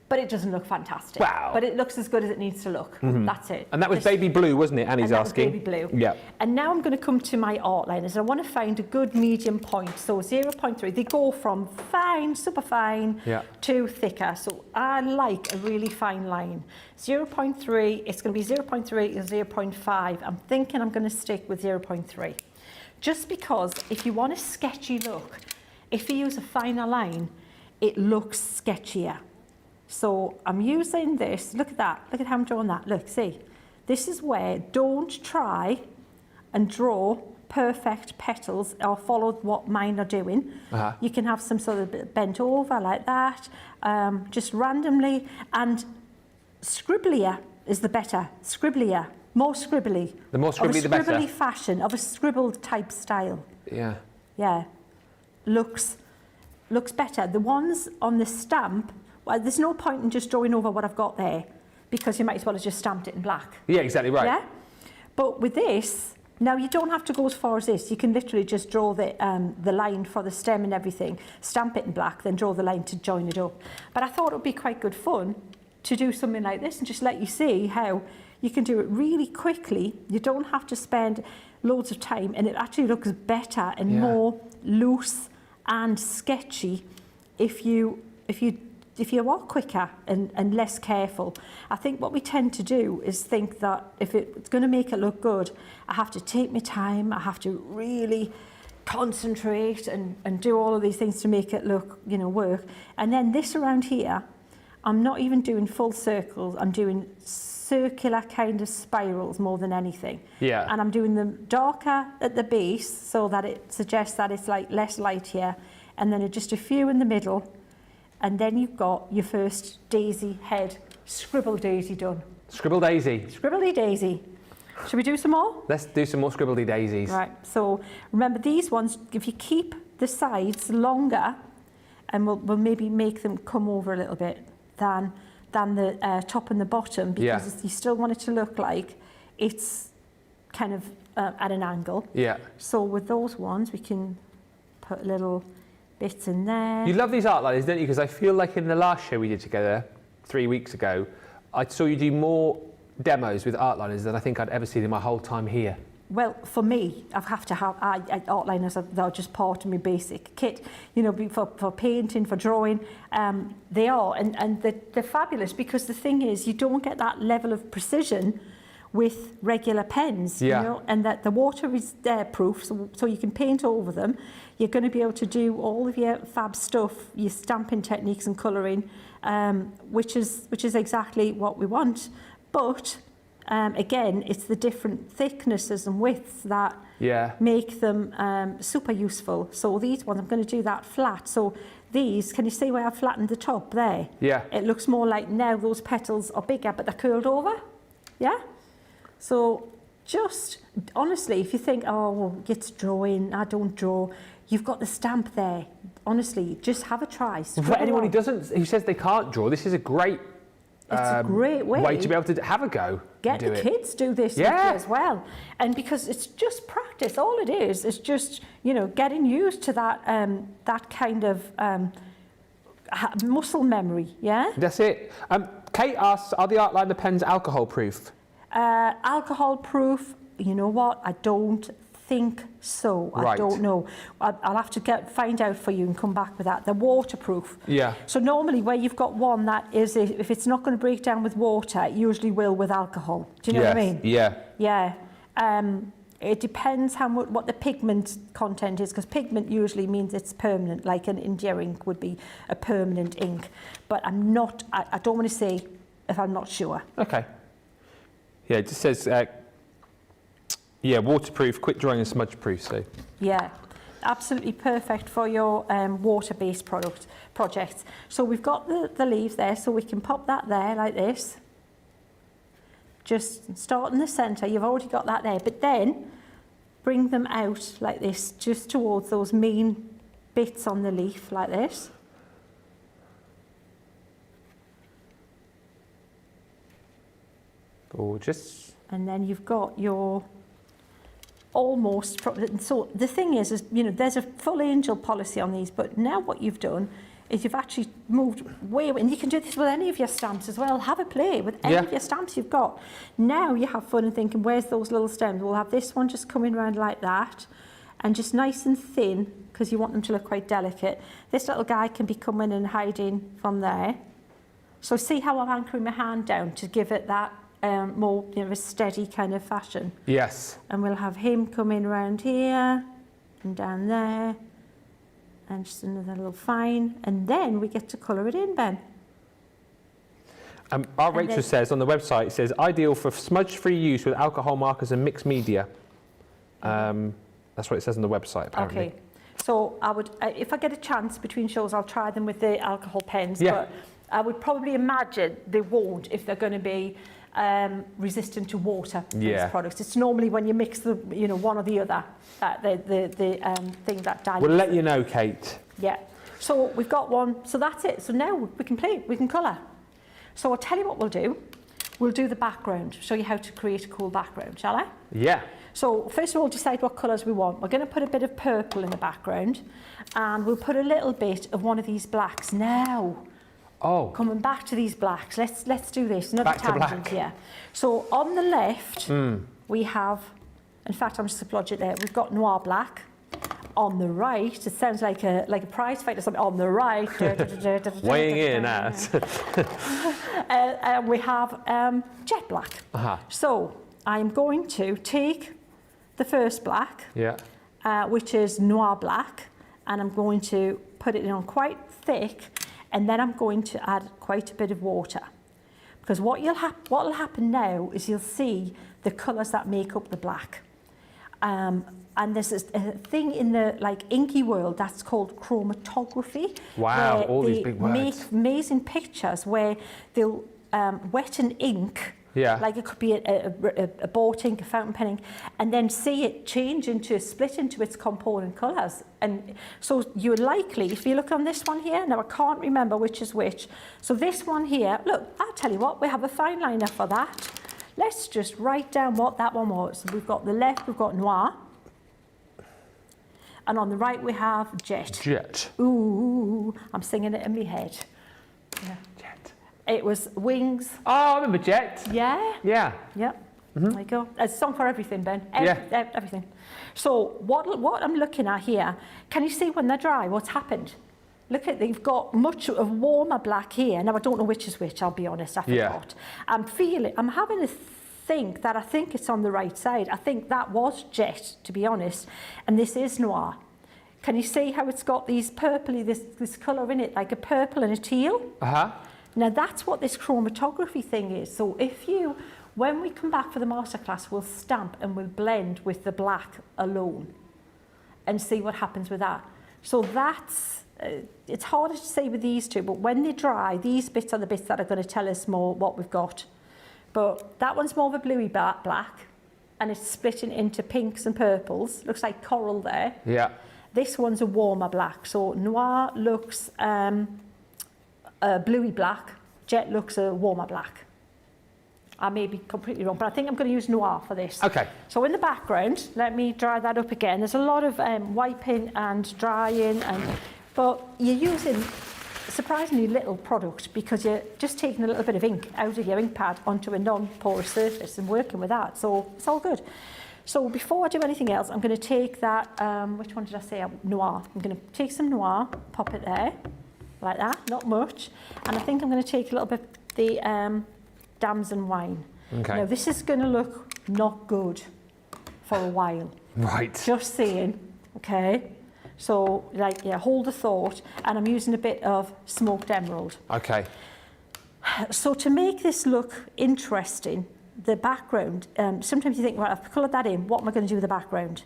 but it doesn't look fantastic. Wow. But it looks as good as it needs to look. That's it. And that was baby blue, wasn't it? Annie's asking. Baby blue. Yeah. And now I'm going to come to my art liners. I want to find a good medium point. So 0.3. They go from fine, super fine, to thicker. So I like a really fine line. 0.3. It's going to be 0.3 and 0.5. I'm thinking I'm going to stick with 0.3. Just because if you want a sketchy look, if you use a finer line, it looks sketchier. So I'm using this, look at that, look at how I'm drawing that, look, see. This is where don't try and draw perfect petals or follow what mine are doing. You can have some sort of bent over like that, just randomly, and scribblier is the better, scribblier, more scribbly. The more scribbly the better. Of a scribbly fashion, of a scribbled type style. Yeah. Yeah, looks better. The ones on the stamp, well, there's no point in just drawing over what I've got there because you might as well have just stamped it in black. Yeah, exactly right. Yeah? But with this, Now you don't have to go as far as this. You can literally just draw the line for the stem and everything, stamp it in black, then draw the line to join it up. But I thought it would be quite good fun to do something like this and just let you see how you can do it really quickly. You don't have to spend loads of time, and it actually looks better and more loose and sketchy if you are quicker and less careful. I think what we tend to do is think that if it's going to make it look good, I have to take my time, I have to really concentrate and do all of these things to make it look, you know, work. And then this around here, I'm not even doing full circles, I'm doing circular kind of spirals more than anything. Yeah. And I'm doing them darker at the base so that it suggests that it's like less light here, and then just a few in the middle, and then you've got your first daisy head, scribble daisy done. Scribble daisy. Scribbly daisy. Should we do some more? Let's do some more scribbly daisies. Right, so remember these ones, if you keep the sides longer, and we'll maybe make them come over a little bit than the top and the bottom, because you still want it to look like it's kind of at an angle. Yeah. So with those ones, we can put little bits in there. You love these art liners, don't you? Because I feel like in the last show we did together 3 weeks ago, I saw you do more demos with art liners than I think I'd ever seen in my whole time here. Well, for me, I have to have art liners that are just part of my basic kit. You know, for painting, for drawing, they are, and they're fabulous, because the thing is, you don't get that level of precision with regular pens, you know, and that the water is proof, so you can paint over them. You're going to be able to do all of your fab stuff, your stamping techniques and colouring, which is exactly what we want. But again, it's the different thicknesses and widths that make them super useful. So these ones, I'm going to do that flat. So these, can you see where I've flattened the top there? Yeah. It looks more like now those petals are bigger, but they're curled over. Yeah? So just, honestly, if you think, oh, well, it's drawing, I don't draw, you've got the stamp there. Honestly, just have a try. For anyone who says they can't draw, this is a great it's a great way to be able to have a go. Get the kids do this with you as well. And because it's just practice, all it is just, you know, getting used to that that kind of muscle memory, yeah? That's it. Kate asks, are the art liner pens alcohol proof? Alcohol proof, you know what, I don't think so. Right. I don't know. I'll have to find out for you and come back with that. They're waterproof. Yeah. So normally where you've got one that is, if it's not going to break down with water, it usually will with alcohol. Do you know what I mean? Yeah. Yeah. It depends what the pigment content is, because pigment usually means it's permanent, like an India ink would be a permanent ink. But I don't want to say if I'm not sure. Okay. Yeah, it just says, waterproof, quick drying and smudge proof. So. Yeah, absolutely perfect for your water-based projects. So we've got the leaves there, so we can pop that there like this. Just start in the centre, you've already got that there, but then bring them out like this, just towards those main bits on the leaf like this. Gorgeous. And then you've got your almost, so the thing is, you know, there's a full angel policy on these, but now what you've done is you've actually moved way away, and you can do this with any of your stamps as well. Have a play with any of your stamps you've got. Now you have fun and thinking, where's those little stems? We'll have this one just coming around like that, and just nice and thin, because you want them to look quite delicate. This little guy can be coming and hiding from there. So see how I'm anchoring my hand down to give it that more, you know, a steady kind of fashion. Yes. And we'll have him coming around here and down there, and just another little fine, and then we get to colour it in, Ben. Our Rachel says on the website, it says ideal for smudge-free use with alcohol markers and mixed media. That's what it says on the website, apparently. Okay, so I would, if I get a chance between shows, I'll try them with the alcohol pens, but I would probably imagine they won't if they're going to be resistant to water, these products. It's normally when you mix the, you know, one or the other, the thing that dilutes. We'll let you know, Kate. Yeah. So we've got one. So that's it. So now we can play. We can colour. So I'll tell you what we'll do. we'll do the background, show you how to create a cool background, shall I? Yeah. So first of all, decide what colours we want. We're going to put a bit of purple in the background, and we'll put a little bit of one of these blacks. Now, coming back to these blacks, let's do this. Another Back to tangent, black. yeah. So on the left, we have, in fact, I'm just going to plodge it there. We've got noir black. On the right, it sounds like a prize fight or something. On the right, weighing in at. we have jet black. So I'm going to take the first black, which is noir black, and I'm going to put it on quite thick, and then I'm going to add quite a bit of water. Because what will happen now is you'll see the colours that make up the black. And there's a thing in the inky world that's called chromatography. Wow, all these big words. Make amazing pictures where they'll wet an ink, like it could be a bought ink, a fountain pen ink, and then see it split into its component colours. And so you're likely, if you look on this one here, now I can't remember which is which. So this one here, look, I'll tell you what, we have a fine liner for that. Let's just write down what that one was. So we've got the left, we've got noir. And on the right we have jet. Jet. Ooh, I'm singing it in my head. Yeah. Jet. It was wings. Oh, I remember jet. Yeah. Yeah. Yep. There you go. There's a song for everything, Ben. Everything. So what I'm looking at here, can you see when they're dry what's happened? Look at, they've got much of warmer black here. Now I don't know which is which, I'll be honest, I forgot. I'm having a think that I think it's on the right side. I think that was jet, to be honest, and this is noir. Can you see how it's got these purpley, this colour in it, like a purple and a teal? Now that's what this chromatography thing is. So when we come back for the masterclass, we'll stamp and we'll blend with the black alone and see what happens with that. So that's, it's harder to say with these two, but when they dry, these bits are the bits that are going to tell us more what we've got. But that one's more of a bluey black, and it's splitting into pinks and purples. Looks like coral there. Yeah. This one's a warmer black. So noir looks bluey black. Jet looks a warmer black. I may be completely wrong, but I think I'm going to use noir for this. Okay. So in the background, let me dry that up again. There's a lot of wiping and drying, but you're using surprisingly little product because you're just taking a little bit of ink out of your ink pad onto a non-porous surface and working with that, so it's all good. So before I do anything else, I'm going to take that, which one did I say? Noir. I'm going to take some noir, pop it there, like that, not much, and I think I'm going to take a little bit of the damson wine. Okay. Now this is going to look not good for a while. Right. Just saying, okay? So, hold the thought, and I'm using a bit of smoked emerald. Okay. So to make this look interesting, the background, sometimes you think, right, I've coloured that in, what am I going to do with the background?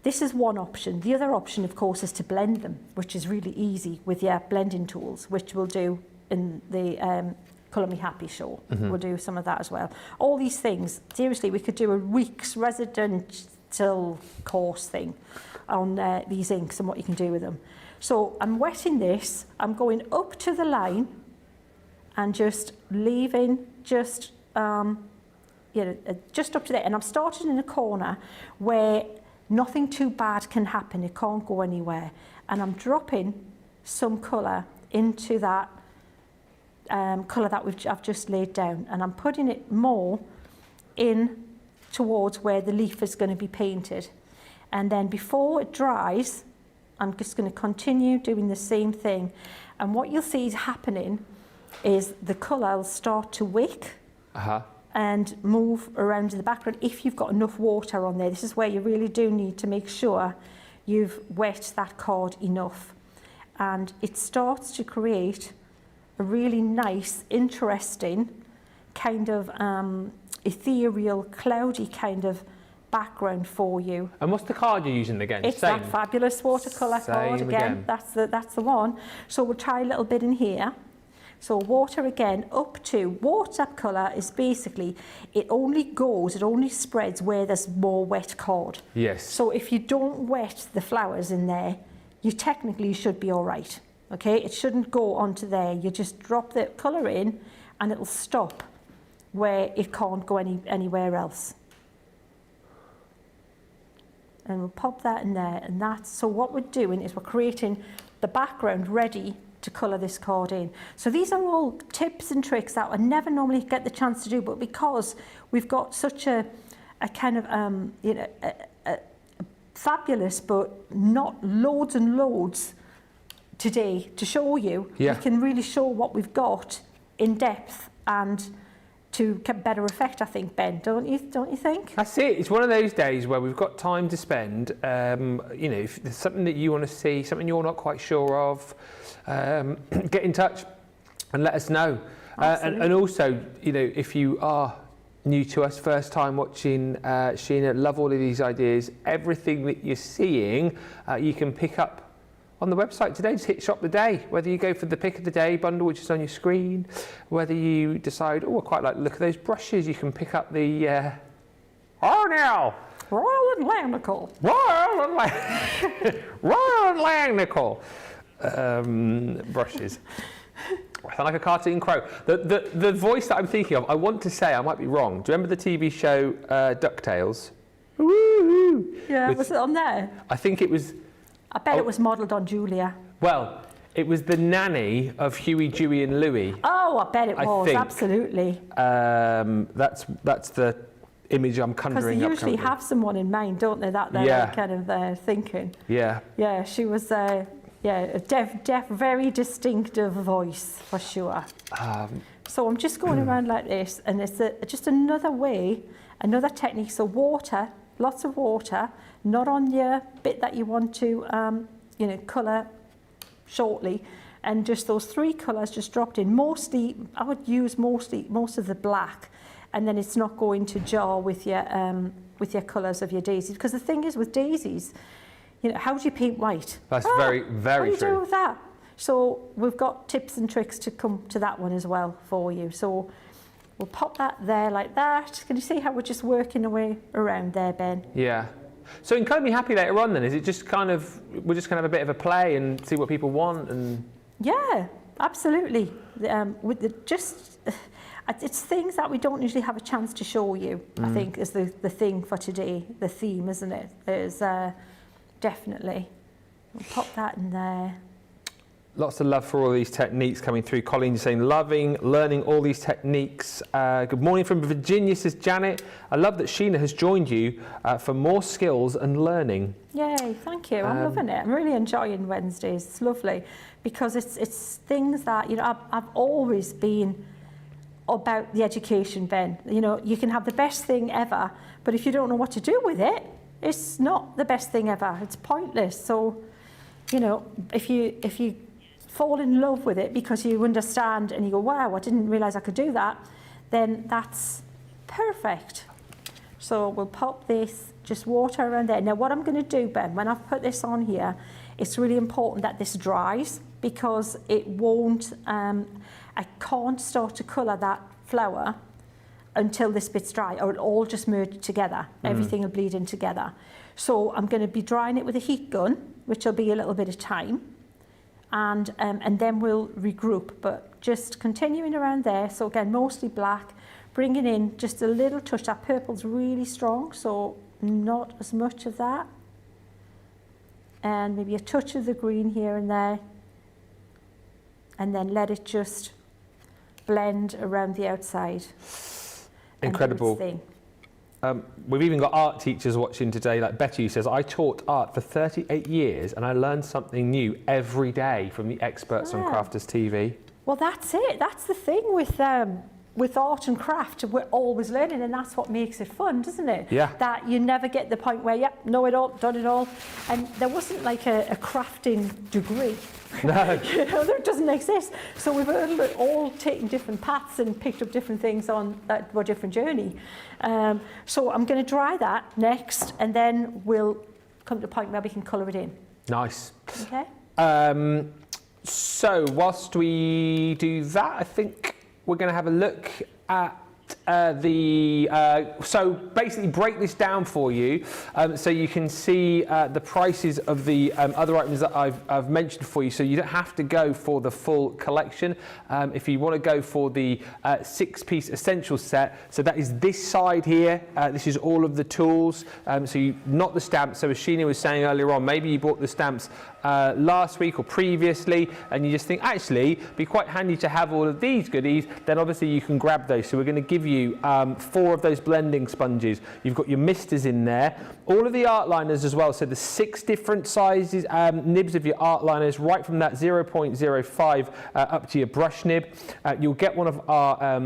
This is one option. The other option, of course, is to blend them, which is really easy with your blending tools, which we'll do in the Colour Me Happy show. We'll do some of that as well. All these things, seriously, we could do a week's residential course thing on these inks and what you can do with them. So I'm wetting this, I'm going up to the line and just leaving just up to there, and I'm starting in a corner where nothing too bad can happen, it can't go anywhere, and I'm dropping some colour into that colour that I've just laid down, and I'm putting it more in towards where the leaf is going to be painted. And then before it dries, I'm just going to continue doing the same thing. And what you'll see is happening is the colour will start to wick and move around in the background if you've got enough water on there. This is where you really do need to make sure you've wet that card enough. And it starts to create a really nice, interesting, kind of ethereal, cloudy kind of background for you. And what's the card you're using again? It's that fabulous watercolour card again. That's the one. So we'll try a little bit in here. So water again, up to watercolour is basically, it only spreads where there's more wet card. Yes. So if you don't wet the flowers in there, you technically should be all right. Okay, it shouldn't go onto there. You just drop the colour in and it'll stop where it can't go anywhere else. And we'll pop that in there, and that's, so what we're doing is we're creating the background ready to colour this card in. So these are all tips and tricks that I never normally get the chance to do, but because we've got such a kind of, a fabulous but not loads and loads today to show you, we can really show what we've got in depth and to get better effect, I think, Ben, don't you think? That's it. It's one of those days where we've got time to spend. You know, if there's something that you want to see, something you're not quite sure of, get in touch and let us know. And also, you know, if you are new to us, first time watching Sheena, love all of these ideas. Everything that you're seeing, you can pick up on the website today. Just hit shop the day, whether you go for the pick of the day bundle, which is on your screen, whether you decide, oh, I quite like the look of those brushes, you can pick up the Royal and Langnickel brushes. I sound like a cartoon crow. The voice that I'm thinking of, I want to say, I might be wrong. Do you remember the TV show DuckTales? Woo-hoo! Yeah, was it on there? I think it was. I bet it was modelled on Julia. Well, it was the nanny of Huey, Dewey and Louie. Oh, I bet it was, absolutely. That's the image I'm conjuring up. Because they usually have someone in mind, don't they, that they're kind of thinking. Yeah. Yeah, she was, a very distinctive voice, for sure. So I'm just going around like this, and it's just another way, another technique. So water, lots of water, not on your bit that you want to, colour shortly, and just those three colours just dropped in. Mostly, I would use most of the black, and then it's not going to jar with your colours of your daisies. Because the thing is with daisies, you know, how do you paint white? That's very, very true. How do you true. do that? So we've got tips and tricks to come to that one as well for you. So we'll pop that there like that. Can you see how we're just working away around there, Ben? Yeah. So in Colour Me Happy later on then, is it just kind of, we're just going to have a bit of a play and see what people want? And yeah, absolutely. It's things that we don't usually have a chance to show you, I think, is the thing for today, the theme, isn't it? Is definitely. We'll pop that in there. Lots of love for all these techniques coming through. Colleen saying, learning all these techniques. Good morning from Virginia, says Janet. I love that Sheena has joined you for more skills and learning. Yay, thank you. I'm loving it. I'm really enjoying Wednesdays. It's lovely because it's things that, you know, I've always been about the education, Ben. You know, you can have the best thing ever, but if you don't know what to do with it, it's not the best thing ever. It's pointless. So, you know, if you fall in love with it because you understand and you go, wow, I didn't realise I could do that, then that's perfect. So we'll pop this, just water around there. Now what I'm going to do, Ben, when I've put this on here, it's really important that this dries because it won't, I can't start to colour that flower until this bit's dry, or it'll all just merge together. Everything will bleed in together. So I'm going to be drying it with a heat gun, which will be a little bit of time. And then we'll regroup, but just continuing around there. So again, mostly black, bringing in just a little touch. That purple's really strong, so not as much of that. And maybe a touch of the green here and there. And then let it just blend around the outside. Incredible. We've even got art teachers watching today, like Betty, who says, I taught art for 38 years and I learned something new every day from the experts on Crafters TV. Well, that's it. That's the thing with art and craft. We're always learning, and that's what makes it fun, doesn't it? Yeah. That you never get the point where, yep, know it all, done it all. And there wasn't like a crafting degree. No. You know, there doesn't exist. So we've all taken different paths and picked up different things on our different journey. So I'm going to dry that next, and then we'll come to a point where we can colour it in. Nice. Okay. So whilst we do that, I think we're going to have a look at so basically break this down for you so you can see the prices of the other items that I've mentioned for you, so you don't have to go for the full collection. If you want to go for the 6-piece essential set, so that is this side here. This is all of the tools, not the stamps. So as Sheena was saying earlier on, maybe you bought the stamps last week or previously and you just think actually it'd be quite handy to have all of these goodies, then obviously you can grab those. So we're going to give you 4 of those blending sponges. You've got your misters in there, all of the art liners as well, so the 6 different sizes, nibs of your art liners, right from that 0.05 up to your brush nib. You'll get one of our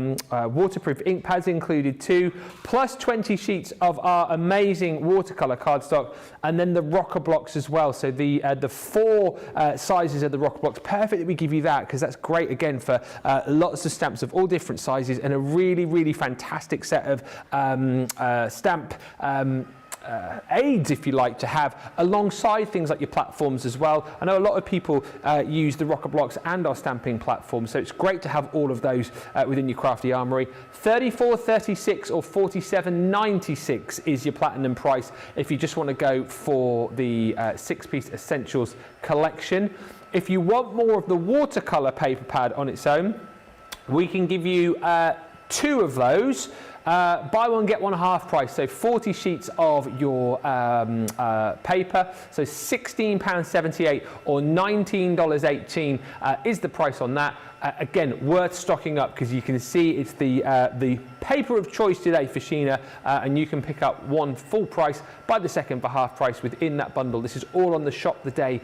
waterproof ink pads included too, plus 20 sheets of our amazing watercolor cardstock, and then the rocker blocks as well. So the 4 sizes of the rocker blocks, perfect that we give you that, because that's great again for lots of stamps of all different sizes, and a really, really fantastic set of stamp aids, if you like, to have alongside things like your platforms as well. I know a lot of people use the rocker blocks and our stamping platform, so it's great to have all of those within your crafty armoury. $34.36 or $47.96 is your platinum price if you just want to go for the 6-piece essentials collection. If you want more of the watercolour paper pad on its own, we can give you 2 of those. Buy one, get one half price, so 40 sheets of your paper, so £16.78 or $19.18 is the price on that. Again, worth stocking up, because you can see it's the paper of choice today for Sheena, and you can pick up one full price, buy the second for half price within that bundle. This is all on the shop the day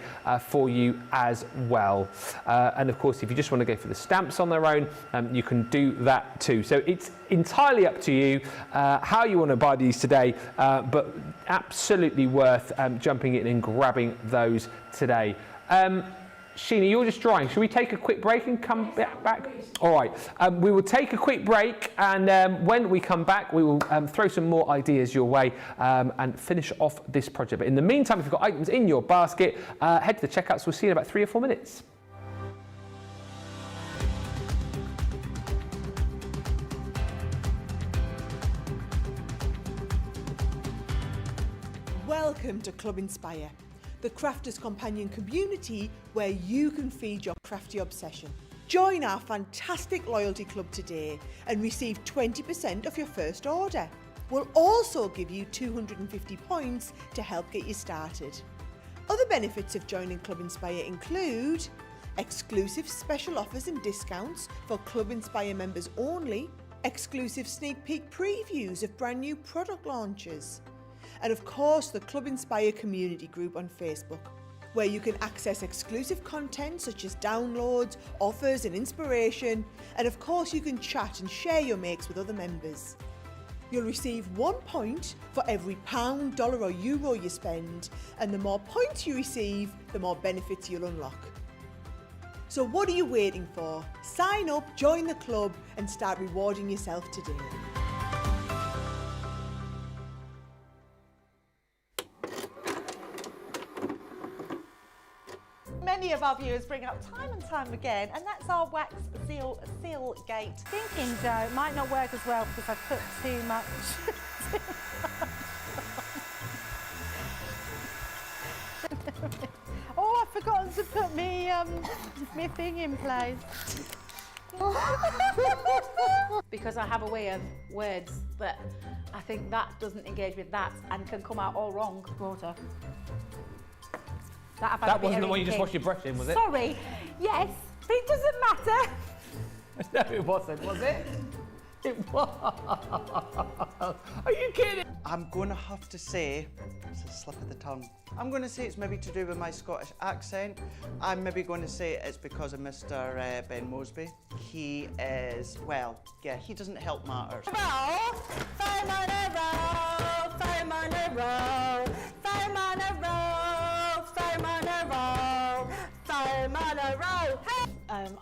for you as well. And of course, if you just want to go for the stamps on their own, you can do that too. So it's entirely up to you how you want to buy these today, but absolutely worth jumping in and grabbing those today. Sheena, you're just drying. Should we take a quick break and come back? All right. We will take a quick break, and when we come back, we will throw some more ideas your way and finish off this project. But in the meantime, if you've got items in your basket, head to the checkouts. We'll see you in about 3 or 4 minutes. Welcome to Club Inspire, the Crafters Companion community where you can feed your crafty obsession. Join our fantastic loyalty club today and receive 20% of your first order. We'll also give you 250 points to help get you started. Other benefits of joining Club Inspire include exclusive special offers and discounts for Club Inspire members only, exclusive sneak peek previews of brand new product launches, and of course the Club Inspire community group on Facebook, where you can access exclusive content such as downloads, offers and inspiration, and of course you can chat and share your makes with other members. You'll receive 1 point for every £1, dollar or euro you spend, and the more points you receive, the more benefits you'll unlock. So what are you waiting for? Sign up, join the club and start rewarding yourself today. Many of our viewers bring up time and time again, and that's our wax seal gate. Thinking, Joe, it might not work as well because I've put too much. Oh, I've forgotten to put me thing in place. Because I have a way of words that I think that doesn't engage with that and can come out all wrong. Water. That wasn't the one you just washed your brush in, was it? Sorry. Yes, but it doesn't matter. No, it wasn't, was it? It was. Are you kidding? I'm going to have to say, it's a slip of the tongue. I'm going to say it's maybe to do with my Scottish accent. I'm maybe going to say it's because of Mr. Ben Moseby. He is, well, yeah, he doesn't help matters. Five on a roll, 5 on a roll, 5 on a roll, 5 on a roll, 5 on a roll. Hey!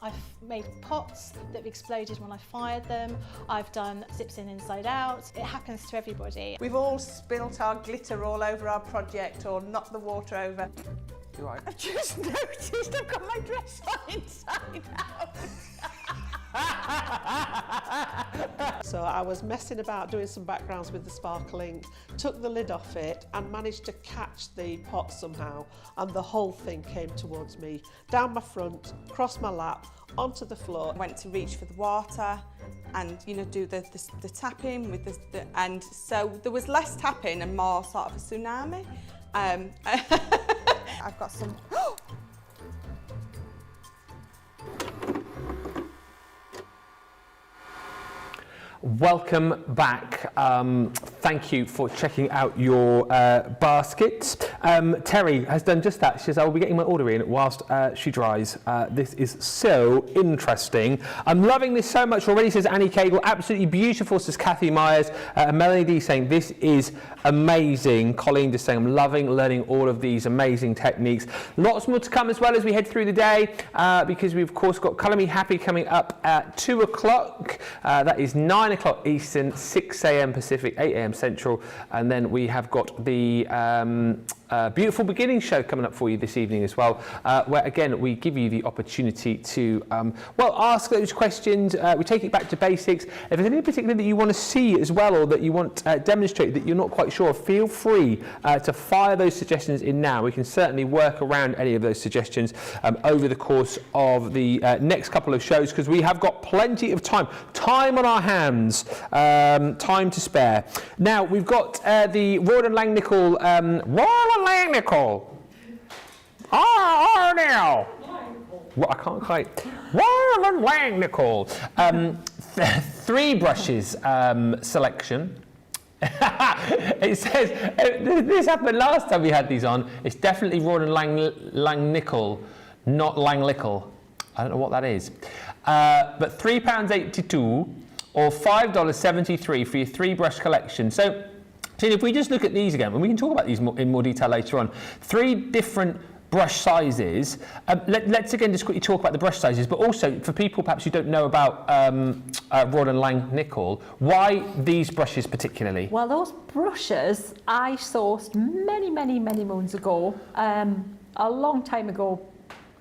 I've made pots that have exploded when I fired them. I've done zips in inside out. It happens to everybody. We've all spilt our glitter all over our project or knocked the water over. You're right. I've just noticed I've got my dress on inside out. So I was messing about doing some backgrounds with the sparkling, took the lid off it and managed to catch the pot somehow, and the whole thing came towards me, down my front, across my lap, onto the floor. I went to reach for the water and, you know, do the tapping with and so there was less tapping and more sort of a tsunami. I've got some... Welcome back. Thank you for checking out your baskets. Terry has done just that. She says, I will be getting my order in whilst she dries. This is so interesting. I'm loving this so much already, says Annie Cagle. Absolutely beautiful, says Kathy Myers. Melanie D saying, this is amazing. Colleen just saying, I'm loving learning all of these amazing techniques. Lots more to come as well as we head through the day, because we've of course got Colour Me Happy coming up at 2 o'clock. That is 9 o'clock Eastern, 6 a.m. Pacific, 8 a.m. Central, and then we have got the Beautiful Beginning show coming up for you this evening as well, where again we give you the opportunity to ask those questions. We take it back to basics. If there's anything particular that you want to see as well, or that you want demonstrated that you're not quite sure, feel free to fire those suggestions in now. We can certainly work around any of those suggestions over the course of the next couple of shows, because we have got plenty of time on our hands, time to spare. Now we've got the Royal and Langnickel now. Well, I can't quite. Royal and Langnickel. 3 brushes selection. It says this happened last time we had these on. It's definitely Royal and Langnickel, not Langlickle. I don't know what that is. But £3.82 or $5.73 for your 3 brush collection. So if we just look at these again, and we can talk about these in more detail later on, 3 different brush sizes. Let's again just quickly talk about the brush sizes, but also for people perhaps who don't know about Royal and Langnickel, why these brushes particularly? Well, those brushes I sourced many moons ago, a long time ago,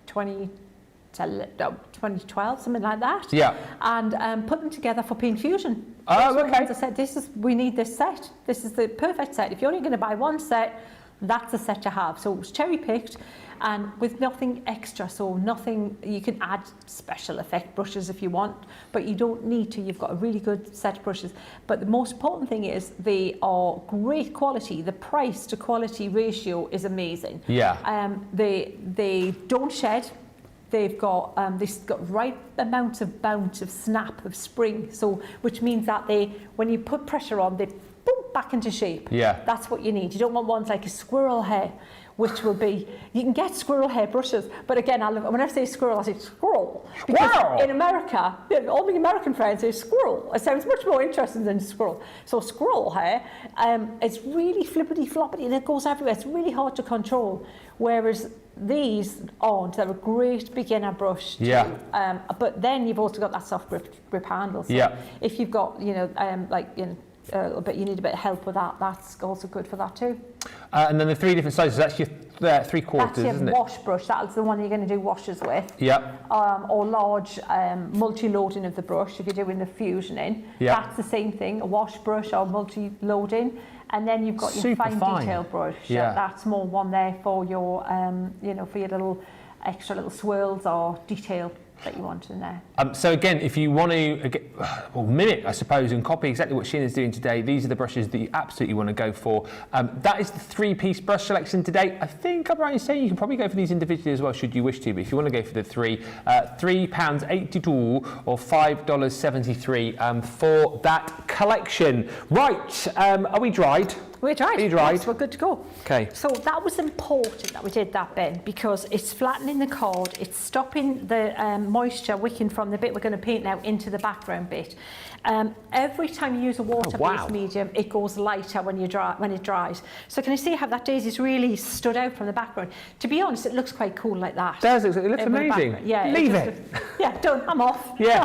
2012, something like that. Yeah. And put them together for Paint Fusion. Oh, okay. I said, we need this set. This is the perfect set. If you're only going to buy one set, that's the set to have. So it was cherry picked and with nothing extra. So nothing, you can add special effect brushes if you want, but you don't need to. You've got a really good set of brushes. But the most important thing is they are great quality. The price to quality ratio is amazing. Yeah. They don't shed. They've got right amount of bounce, of snap, of spring. So which means that when you put pressure on, they boom back into shape. Yeah. That's what you need. You don't want ones like a squirrel hair, which will be, you can get squirrel hair brushes, but again, when I say squirrel, I say squirrel. Because in America, all the American friends say squirrel. It sounds much more interesting than squirrel. So squirrel hair, it's really flippity floppity and it goes everywhere. It's really hard to control. Whereas these aren't. They're a great beginner brush too. Yeah. But then you've also got that soft grip handle. So yeah. If you've got, but you need a bit of help with that, that's also good for that too. And then the 3 different sizes, that's your 3/4, isn't it? Wash brush, that's the one you're going to do washes with. Yeah. Or large multi-loading of the brush if you're doing the fusioning. Yeah. That's the same thing, a wash brush or multi-loading. And then you've got your fine detail brush. Yeah. That small one there for your, for your little extra little swirls or detail that you want in there. So again, if you want to mimic, I suppose, and copy exactly what Sheena's doing today, these are the brushes that you absolutely want to go for. That is the 3-piece brush selection today. I think I'm right in saying you can probably go for these individually as well, should you wish to, but if you want to go for the 3, £3.82 or $5.73 for that collection. Right, are we dried? We're dried. Are you dried? Yes, we're good to go. Okay. So that was important that we did that, Ben, because it's flattening the card, it's stopping the moisture wicking from the bit we're going to paint now into the background bit. Every time you use a water-based medium, it goes lighter when it dries. So can you see how that daisy's really stood out from the background? To be honest, it looks quite cool like that. Does it? It looks amazing. Yeah. Leave it. Yeah, done. I'm off. Yeah.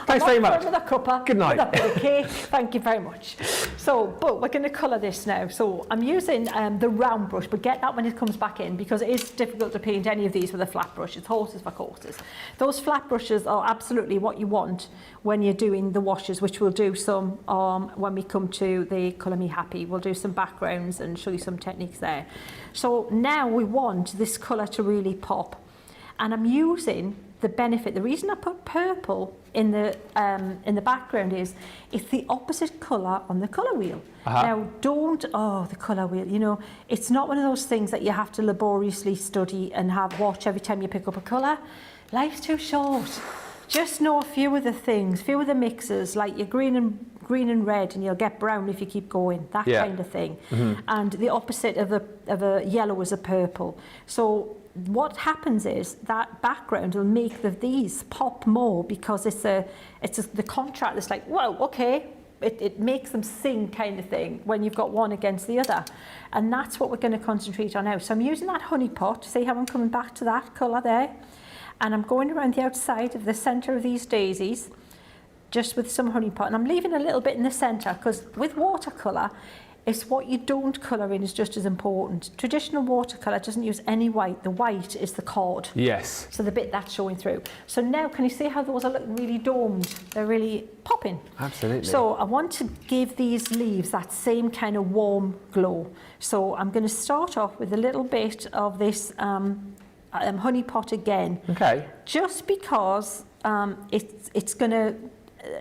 Thanks very much. With a cuppa. Good night. With a bit of cake. Thank you very much. So, but we're going to colour this now. So I'm using the round brush, but get that when it comes back in, because it is difficult to paint any of these with a flat brush. It's horses for courses. Those flat brushes are absolutely what you want when you're doing the washes, which we'll do some when we come to the Colour Me Happy. We'll do some backgrounds and show you some techniques there. So now we want this colour to really pop. And I'm using the benefit. The reason I put purple in the background is it's the opposite colour on the colour wheel. Now the colour wheel, you know, it's not one of those things that you have to laboriously study and watch every time you pick up a colour. Life's too short. Just know a few of the things, few of the mixes, like your green and red, and you'll get brown if you keep going, that kind of thing. And the opposite of a yellow is a purple. So what happens is that background will make these pop more, because it's the contrast. It's like, whoa, okay, it makes them sing kind of thing when you've got one against the other. And that's what we're going to concentrate on now. So I'm using that honey pot. See how I'm coming back to that colour there? And I'm going around the outside of the centre of these daisies, just with some honey pot. And I'm leaving a little bit in the centre, because with watercolour, it's what you don't colour in is just as important. Traditional watercolour doesn't use any white. The white is the card. Yes. So the bit that's showing through. So now, can you see how those are looking really domed? They're really popping. Absolutely. So I want to give these leaves that same kind of warm glow. So I'm going to start off with a little bit of this honey pot again. Okay. Just because it's going to,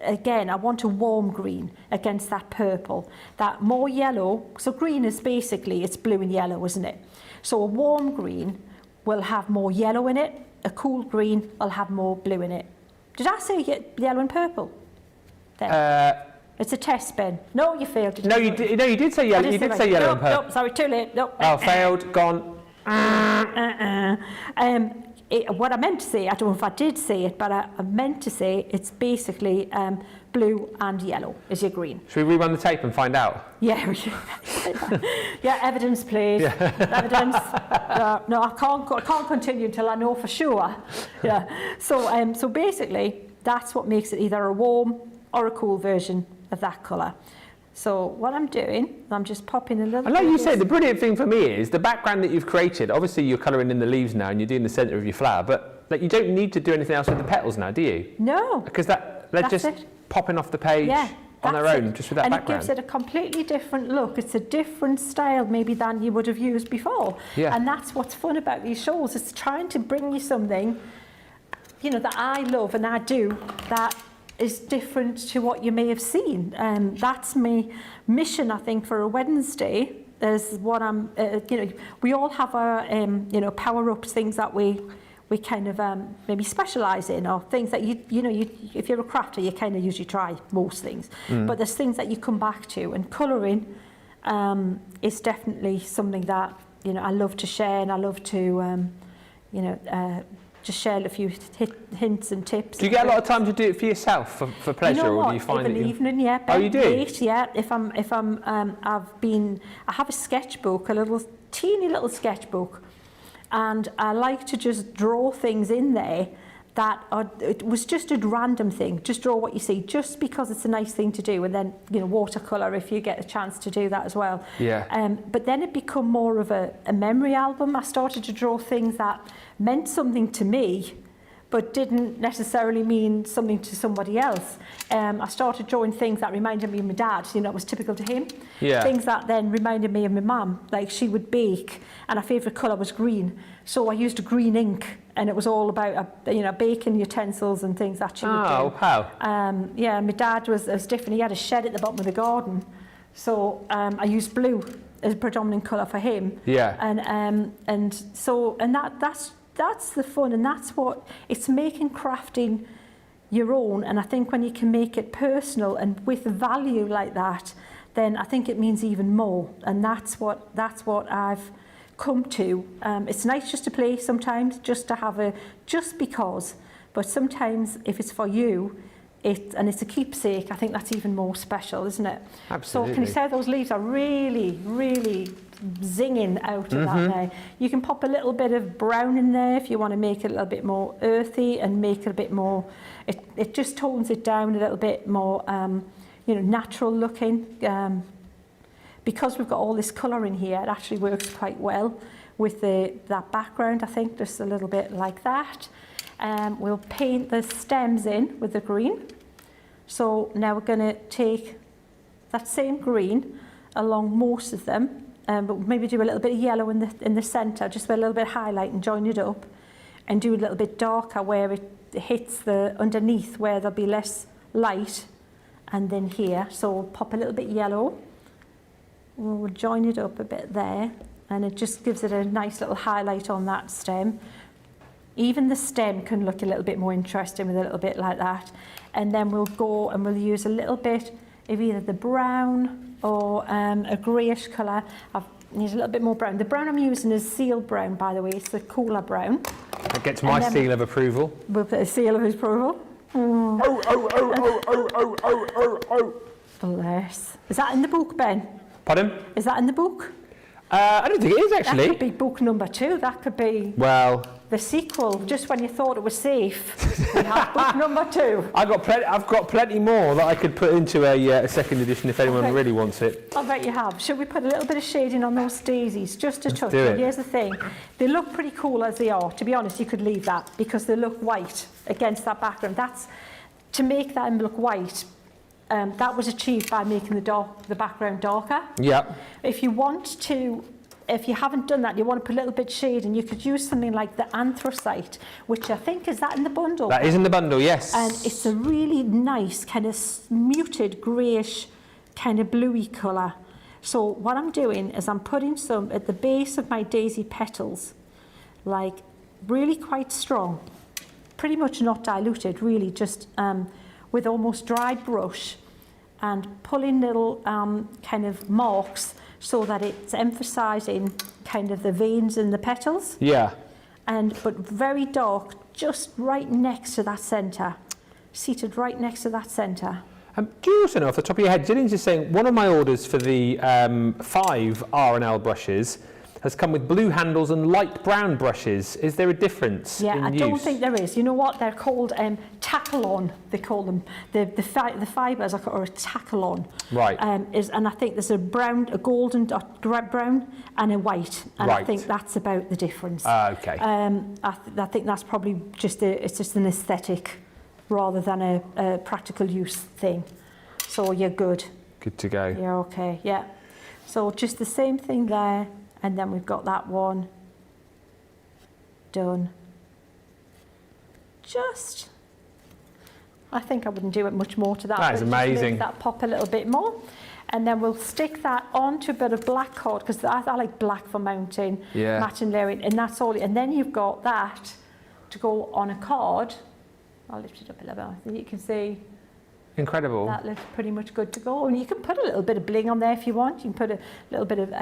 again, I want a warm green against that purple. That more yellow, so green is basically, it's blue and yellow, isn't it? So a warm green will have more yellow in it. A cool green will have more blue in it. Did I say yellow and purple? There. It's a test, Ben. No, you failed. No, you did say yellow. You did say yellow and purple. No, sorry, too late. No. Oh, failed, gone. What I meant to say, I don't know if I did say it, but I meant to say it's basically blue and yellow is your green. Should we rerun the tape and find out? Yeah, yeah. Evidence, please. Yeah. Evidence. No, I can't continue until I know for sure. Yeah. So basically, that's what makes it either a warm or a cool version of that colour. So what I'm doing, I'm just popping a little. And like you said, the brilliant thing for me is the background that you've created. Obviously, you're colouring in the leaves now, and you're doing the centre of your flower. But like, you don't need to do anything else with the petals now, do you? No. Because they're just popping off the page on their own, just with that background. And it gives it a completely different look. It's a different style, maybe, than you would have used before. Yeah. And that's what's fun about these shows. It's trying to bring you something, you know, that I love and I do, that is different to what you may have seen. That's my mission, I think, for a Wednesday. Is what I'm, you know, we all have our, you know, power-ups, things that we kind of maybe specialise in, or things that you know, if you're a crafter, you kind of usually try most things. But there's things that you come back to, and colouring is definitely something that, you know, I love to share, and I love to, you know, just share a few hints and tips. Do you get a lot of time to do it for yourself, for pleasure, you know, or do you find that you... evening, yeah. Oh, you do? Late, yeah. If I'm, I have a sketchbook, a teeny little sketchbook, and I like to just draw things in there that it was just a random thing. Just draw what you see, just because it's a nice thing to do. And then, you know, watercolour if you get a chance to do that as well. Yeah. But then it became more of a memory album. I started to draw things that meant something to me, but didn't necessarily mean something to somebody else. I started drawing things that reminded me of my dad. You know, it was typical to him. Yeah. Things that then reminded me of my mum. Like, she would bake, and her favourite colour was green. So I used a green ink, and it was all about, you know, baking utensils and things that she would do. Oh, wow. Yeah, my dad was different. He had a shed at the bottom of the garden. So I used blue as a predominant colour for him. Yeah. And that's the fun, and that's what it's making crafting your own. And I think when you can make it personal and with value like that, then I think it means even more. And that's what I've come to. It's nice just to play sometimes, just to have just because, but sometimes if it's for you, and it's a keepsake, I think that's even more special, isn't it? Absolutely. So can you say those leaves are really, really zinging out of that there. You can pop a little bit of brown in there if you want to make it a little bit more earthy and make it a bit more, it just tones it down a little bit more, you know, natural looking. because we've got all this colour in here, it actually works quite well with that background, I think, just a little bit like that. We'll paint the stems in with the green. So now we're going to take that same green along most of them, but maybe do a little bit of yellow in the centre, just with a little bit of highlight and join it up, and do a little bit darker where it hits the underneath where there'll be less light, and then here. So we'll pop a little bit yellow, we'll join it up a bit there, and it just gives it a nice little highlight on that stem. Even the stem can look a little bit more interesting with a little bit like that. And then we'll go and we'll use a little bit of either the brown or a greyish colour. I've used a little bit more brown. The brown I'm using is seal brown, by the way. It's the cooler brown. That gets my seal of approval. We'll put a seal of approval. Bless. Is that in the book, Ben? Pardon? Is that in the book? I don't think it is, actually. That could be book number 2. That could be the sequel. Just when you thought it was safe, we have book number 2. I've got plenty more that I could put into a second edition if anyone really wants it. I bet you have. Should we put a little bit of shading on those daisies, just a touch? do it. But here's the thing. They look pretty cool as they are. To be honest, you could leave that because they look white against that background. That's to make them look white. That was achieved by making the background darker. Yeah. If you want to, if you haven't done that, you want to put a little bit of shade, and you could use something like the anthracite, which I think is that in the bundle. That is in the bundle, yes. And it's a really nice kind of muted greyish kind of bluey colour. So what I'm doing is I'm putting some at the base of my daisy petals, like really quite strong, pretty much not diluted, really just with almost dried brush, and pulling little kind of marks so that it's emphasising kind of the veins in the petals. Yeah. But very dark, just right next to that centre, seated right next to that centre. Do you also know off the top of your head, Gillian's just saying one of my orders for the 5 R&L brushes has come with blue handles and light brown brushes. Is there a difference in I use? don't think there is. You know what? They're called tackle-on, they call them. The fibres are a tackle-on. Right. And I think there's a brown, a golden brown and a white. And I Right. think that's about the difference. Okay. I think that's probably it's just an aesthetic rather than a practical use thing. So you're good. Good to go. You're okay, yeah. So just the same thing there. And then we've got that one done. I think I wouldn't do it much more to that. That is but just amazing. Make that pop a little bit more. And then we'll stick that onto a bit of black card, because I like black for mounting, matte and layering, and that's all. And then you've got that to go on a card. I'll lift it up a little bit. You can see. Incredible. That looks pretty much good to go. And you can put a little bit of bling on there if you want. You can put a little bit of,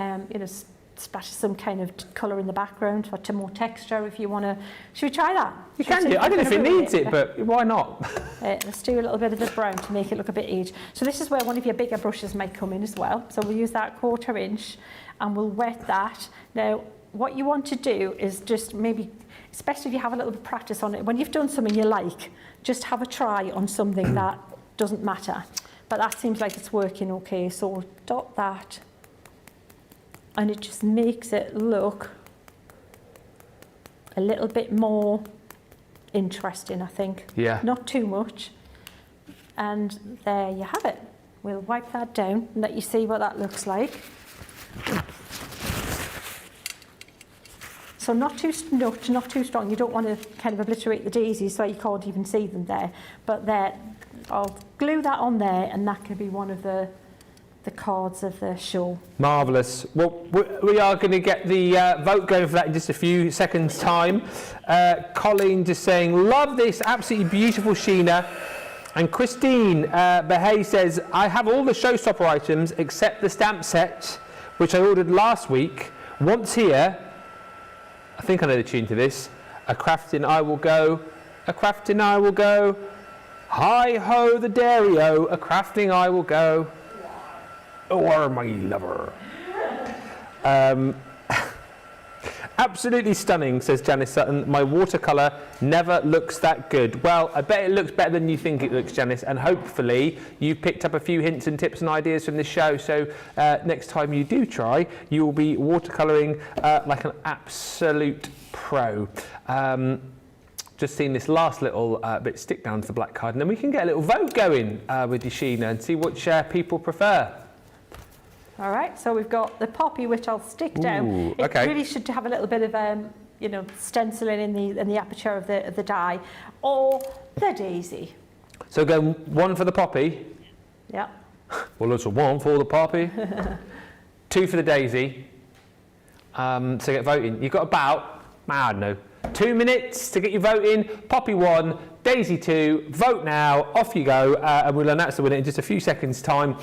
splash some kind of colour in the background for more texture if you want to. Should we try that? You can do. I don't know if it needs it, but why not? Let's do a little bit of the brown to make it look a bit aged. So this is where one of your bigger brushes might come in as well. So we'll use that 1/4 inch and we'll wet that. Now, what you want to do is just maybe, especially if you have a little bit of practice on it, when you've done something you like, just have a try on something that doesn't matter. But that seems like it's working okay. So we'll dot that. And it just makes it look a little bit more interesting, I think. Yeah. Not too much. And there you have it. We'll wipe that down and let you see what that looks like. So not too strong. You don't want to kind of obliterate the daisies so you can't even see them there. But there, I'll glue that on there, and that can be one of the cards of the show. Marvellous. Well, we are going to get the vote going for that in just a few seconds' time. Colleen just saying, love this, absolutely beautiful, Sheena. And Christine Behay says, I have all the Showstopper items except the stamp set, which I ordered last week. Once here, I think I know the tune to this. A crafting I will go, a crafting I will go. Hi ho the dairy-o, a crafting I will go. Or my lover. Absolutely stunning, says Janice Sutton. My watercolour never looks that good. Well, I bet it looks better than you think it looks, Janice, and hopefully you've picked up a few hints and tips and ideas from this show, so next time you do try, you will be watercolouring like an absolute pro. Just seen this last little bit stick down to the black card, and then we can get a little vote going with you, Sheena, and see which people prefer. All right, so we've got the poppy, which I'll stick down. Ooh, it okay. really should have a little bit of, you know, stenciling in the aperture of the die, or the daisy. So go 1 for the poppy. Yeah. Well, it's a 1 for the poppy. 2 for the daisy. So get voting. You've got about, I don't know, 2 minutes to get your vote in. Poppy 1, Daisy 2, vote now, off you go, and we'll announce the winner in just a few seconds' time.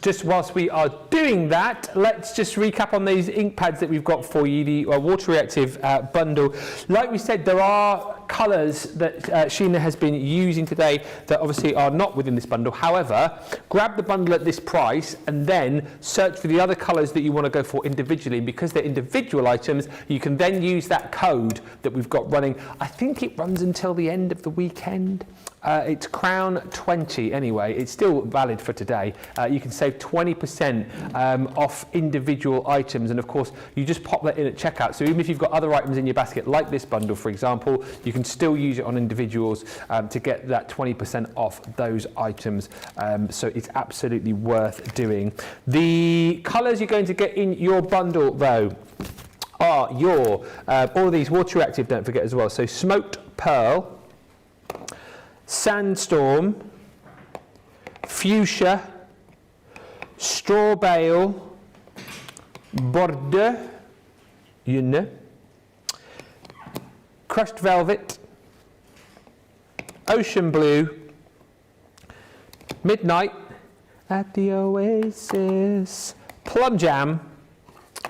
Just whilst we are doing that, let's just recap on these ink pads that we've got for you, the water reactive bundle. Like we said, there are colours that Sheena has been using today that obviously are not within this bundle. However, grab the bundle at this price and then search for the other colours that you want to go for individually. Because they're individual items, you can then use that code that we've got running. I think it runs until the end of the weekend. It's Crown 20 anyway. It's still valid for today. You can save 20% off individual items, and of course you just pop that in at checkout. So even if you've got other items in your basket, like this bundle for example, you can still use it on individuals to get that 20% off those items. So it's absolutely worth doing. The colours you're going to get in your bundle though are your all of these water reactive, don't forget as well. So Smoked Pearl, Sandstorm, Fuchsia, Straw Bale, Bordeaux, you know, Crushed Velvet, Ocean Blue, Midnight at the Oasis, Plum Jam.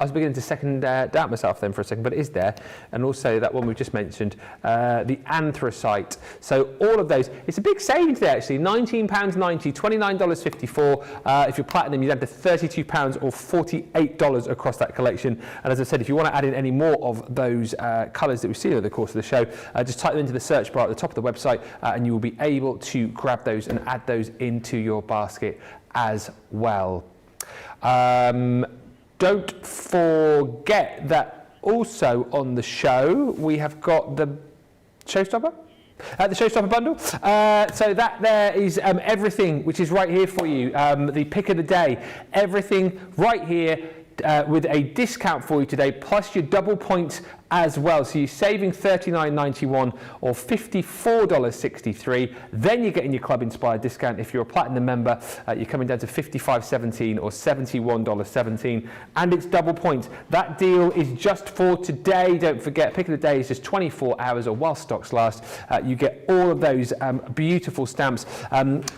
I was beginning to second doubt myself then for a second, but it is there. And also that one we just mentioned, the Anthracite. So all of those, it's a big saving today actually, £19.90, $29.54. If you're platinum, you'd add to £32 or $48 across that collection. And as I said, if you want to add in any more of those colours that we've seen over the course of the show, just type them into the search bar at the top of the website and you will be able to grab those and add those into your basket as well. Don't forget that also on the show we have got the Showstopper. The Showstopper bundle. So that there is everything which is right here for you. The pick of the day. Everything right here with a discount for you today, plus your double points as well. So you're saving $39.91 or $54.63. Then you're getting your club inspired discount. If you're a platinum member, you're coming down to $55.17 or $71.17, and it's double points. That deal is just for today. Don't forget, pick of the day is just 24 hours or while stocks last. You get all of those beautiful stamps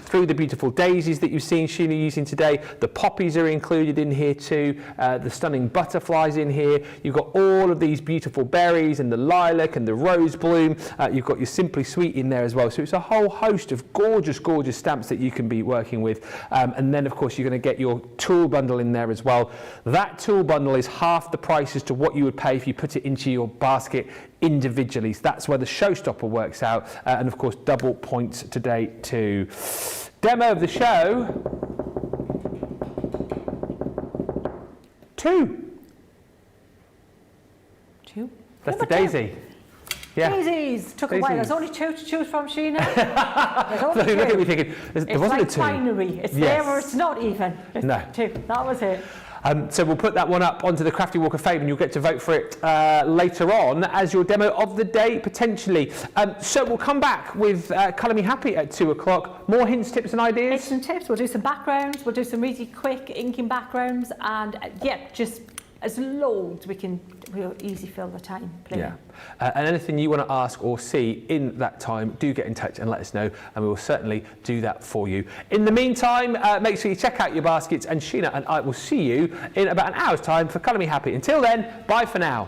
through the beautiful daisies that you've seen Sheena using today. The poppies are included in here too. The stunning butterflies in here. You've got all of these beautiful berries and the lilac and the rose bloom. You've got your Simply Sweet in there as well. So it's a whole host of gorgeous, gorgeous stamps that you can be working with. And then, of course, you're going to get your tool bundle in there as well. That tool bundle is half the price as to what you would pay if you put it into your basket individually. So that's where the Showstopper works out. And, of course, double points today too. Demo of the show. 2. That's the daisy. Yeah. Daisies took a while. There's only 2 to choose from, Sheena. Look at me thinking, there it's wasn't like a 2. binary. It's there or it's not even. It's no. 2. That was it. So we'll put that one up onto the Crafty Walk of Fame and you'll get to vote for it later on as your demo of the day, potentially. So we'll come back with Colour Me Happy at 2 o'clock. More hints, tips and ideas? Hints and tips. We'll do some backgrounds. We'll do some really quick inking backgrounds. And yeah, just as loads we'll easily fill the time playing. Yeah. And anything you want to ask or see in that time, do get in touch and let us know, and we will certainly do that for you. In the meantime, make sure you check out your baskets, and Sheena and I will see you in about an hour's time for Colour Me Happy. Until then, bye for now.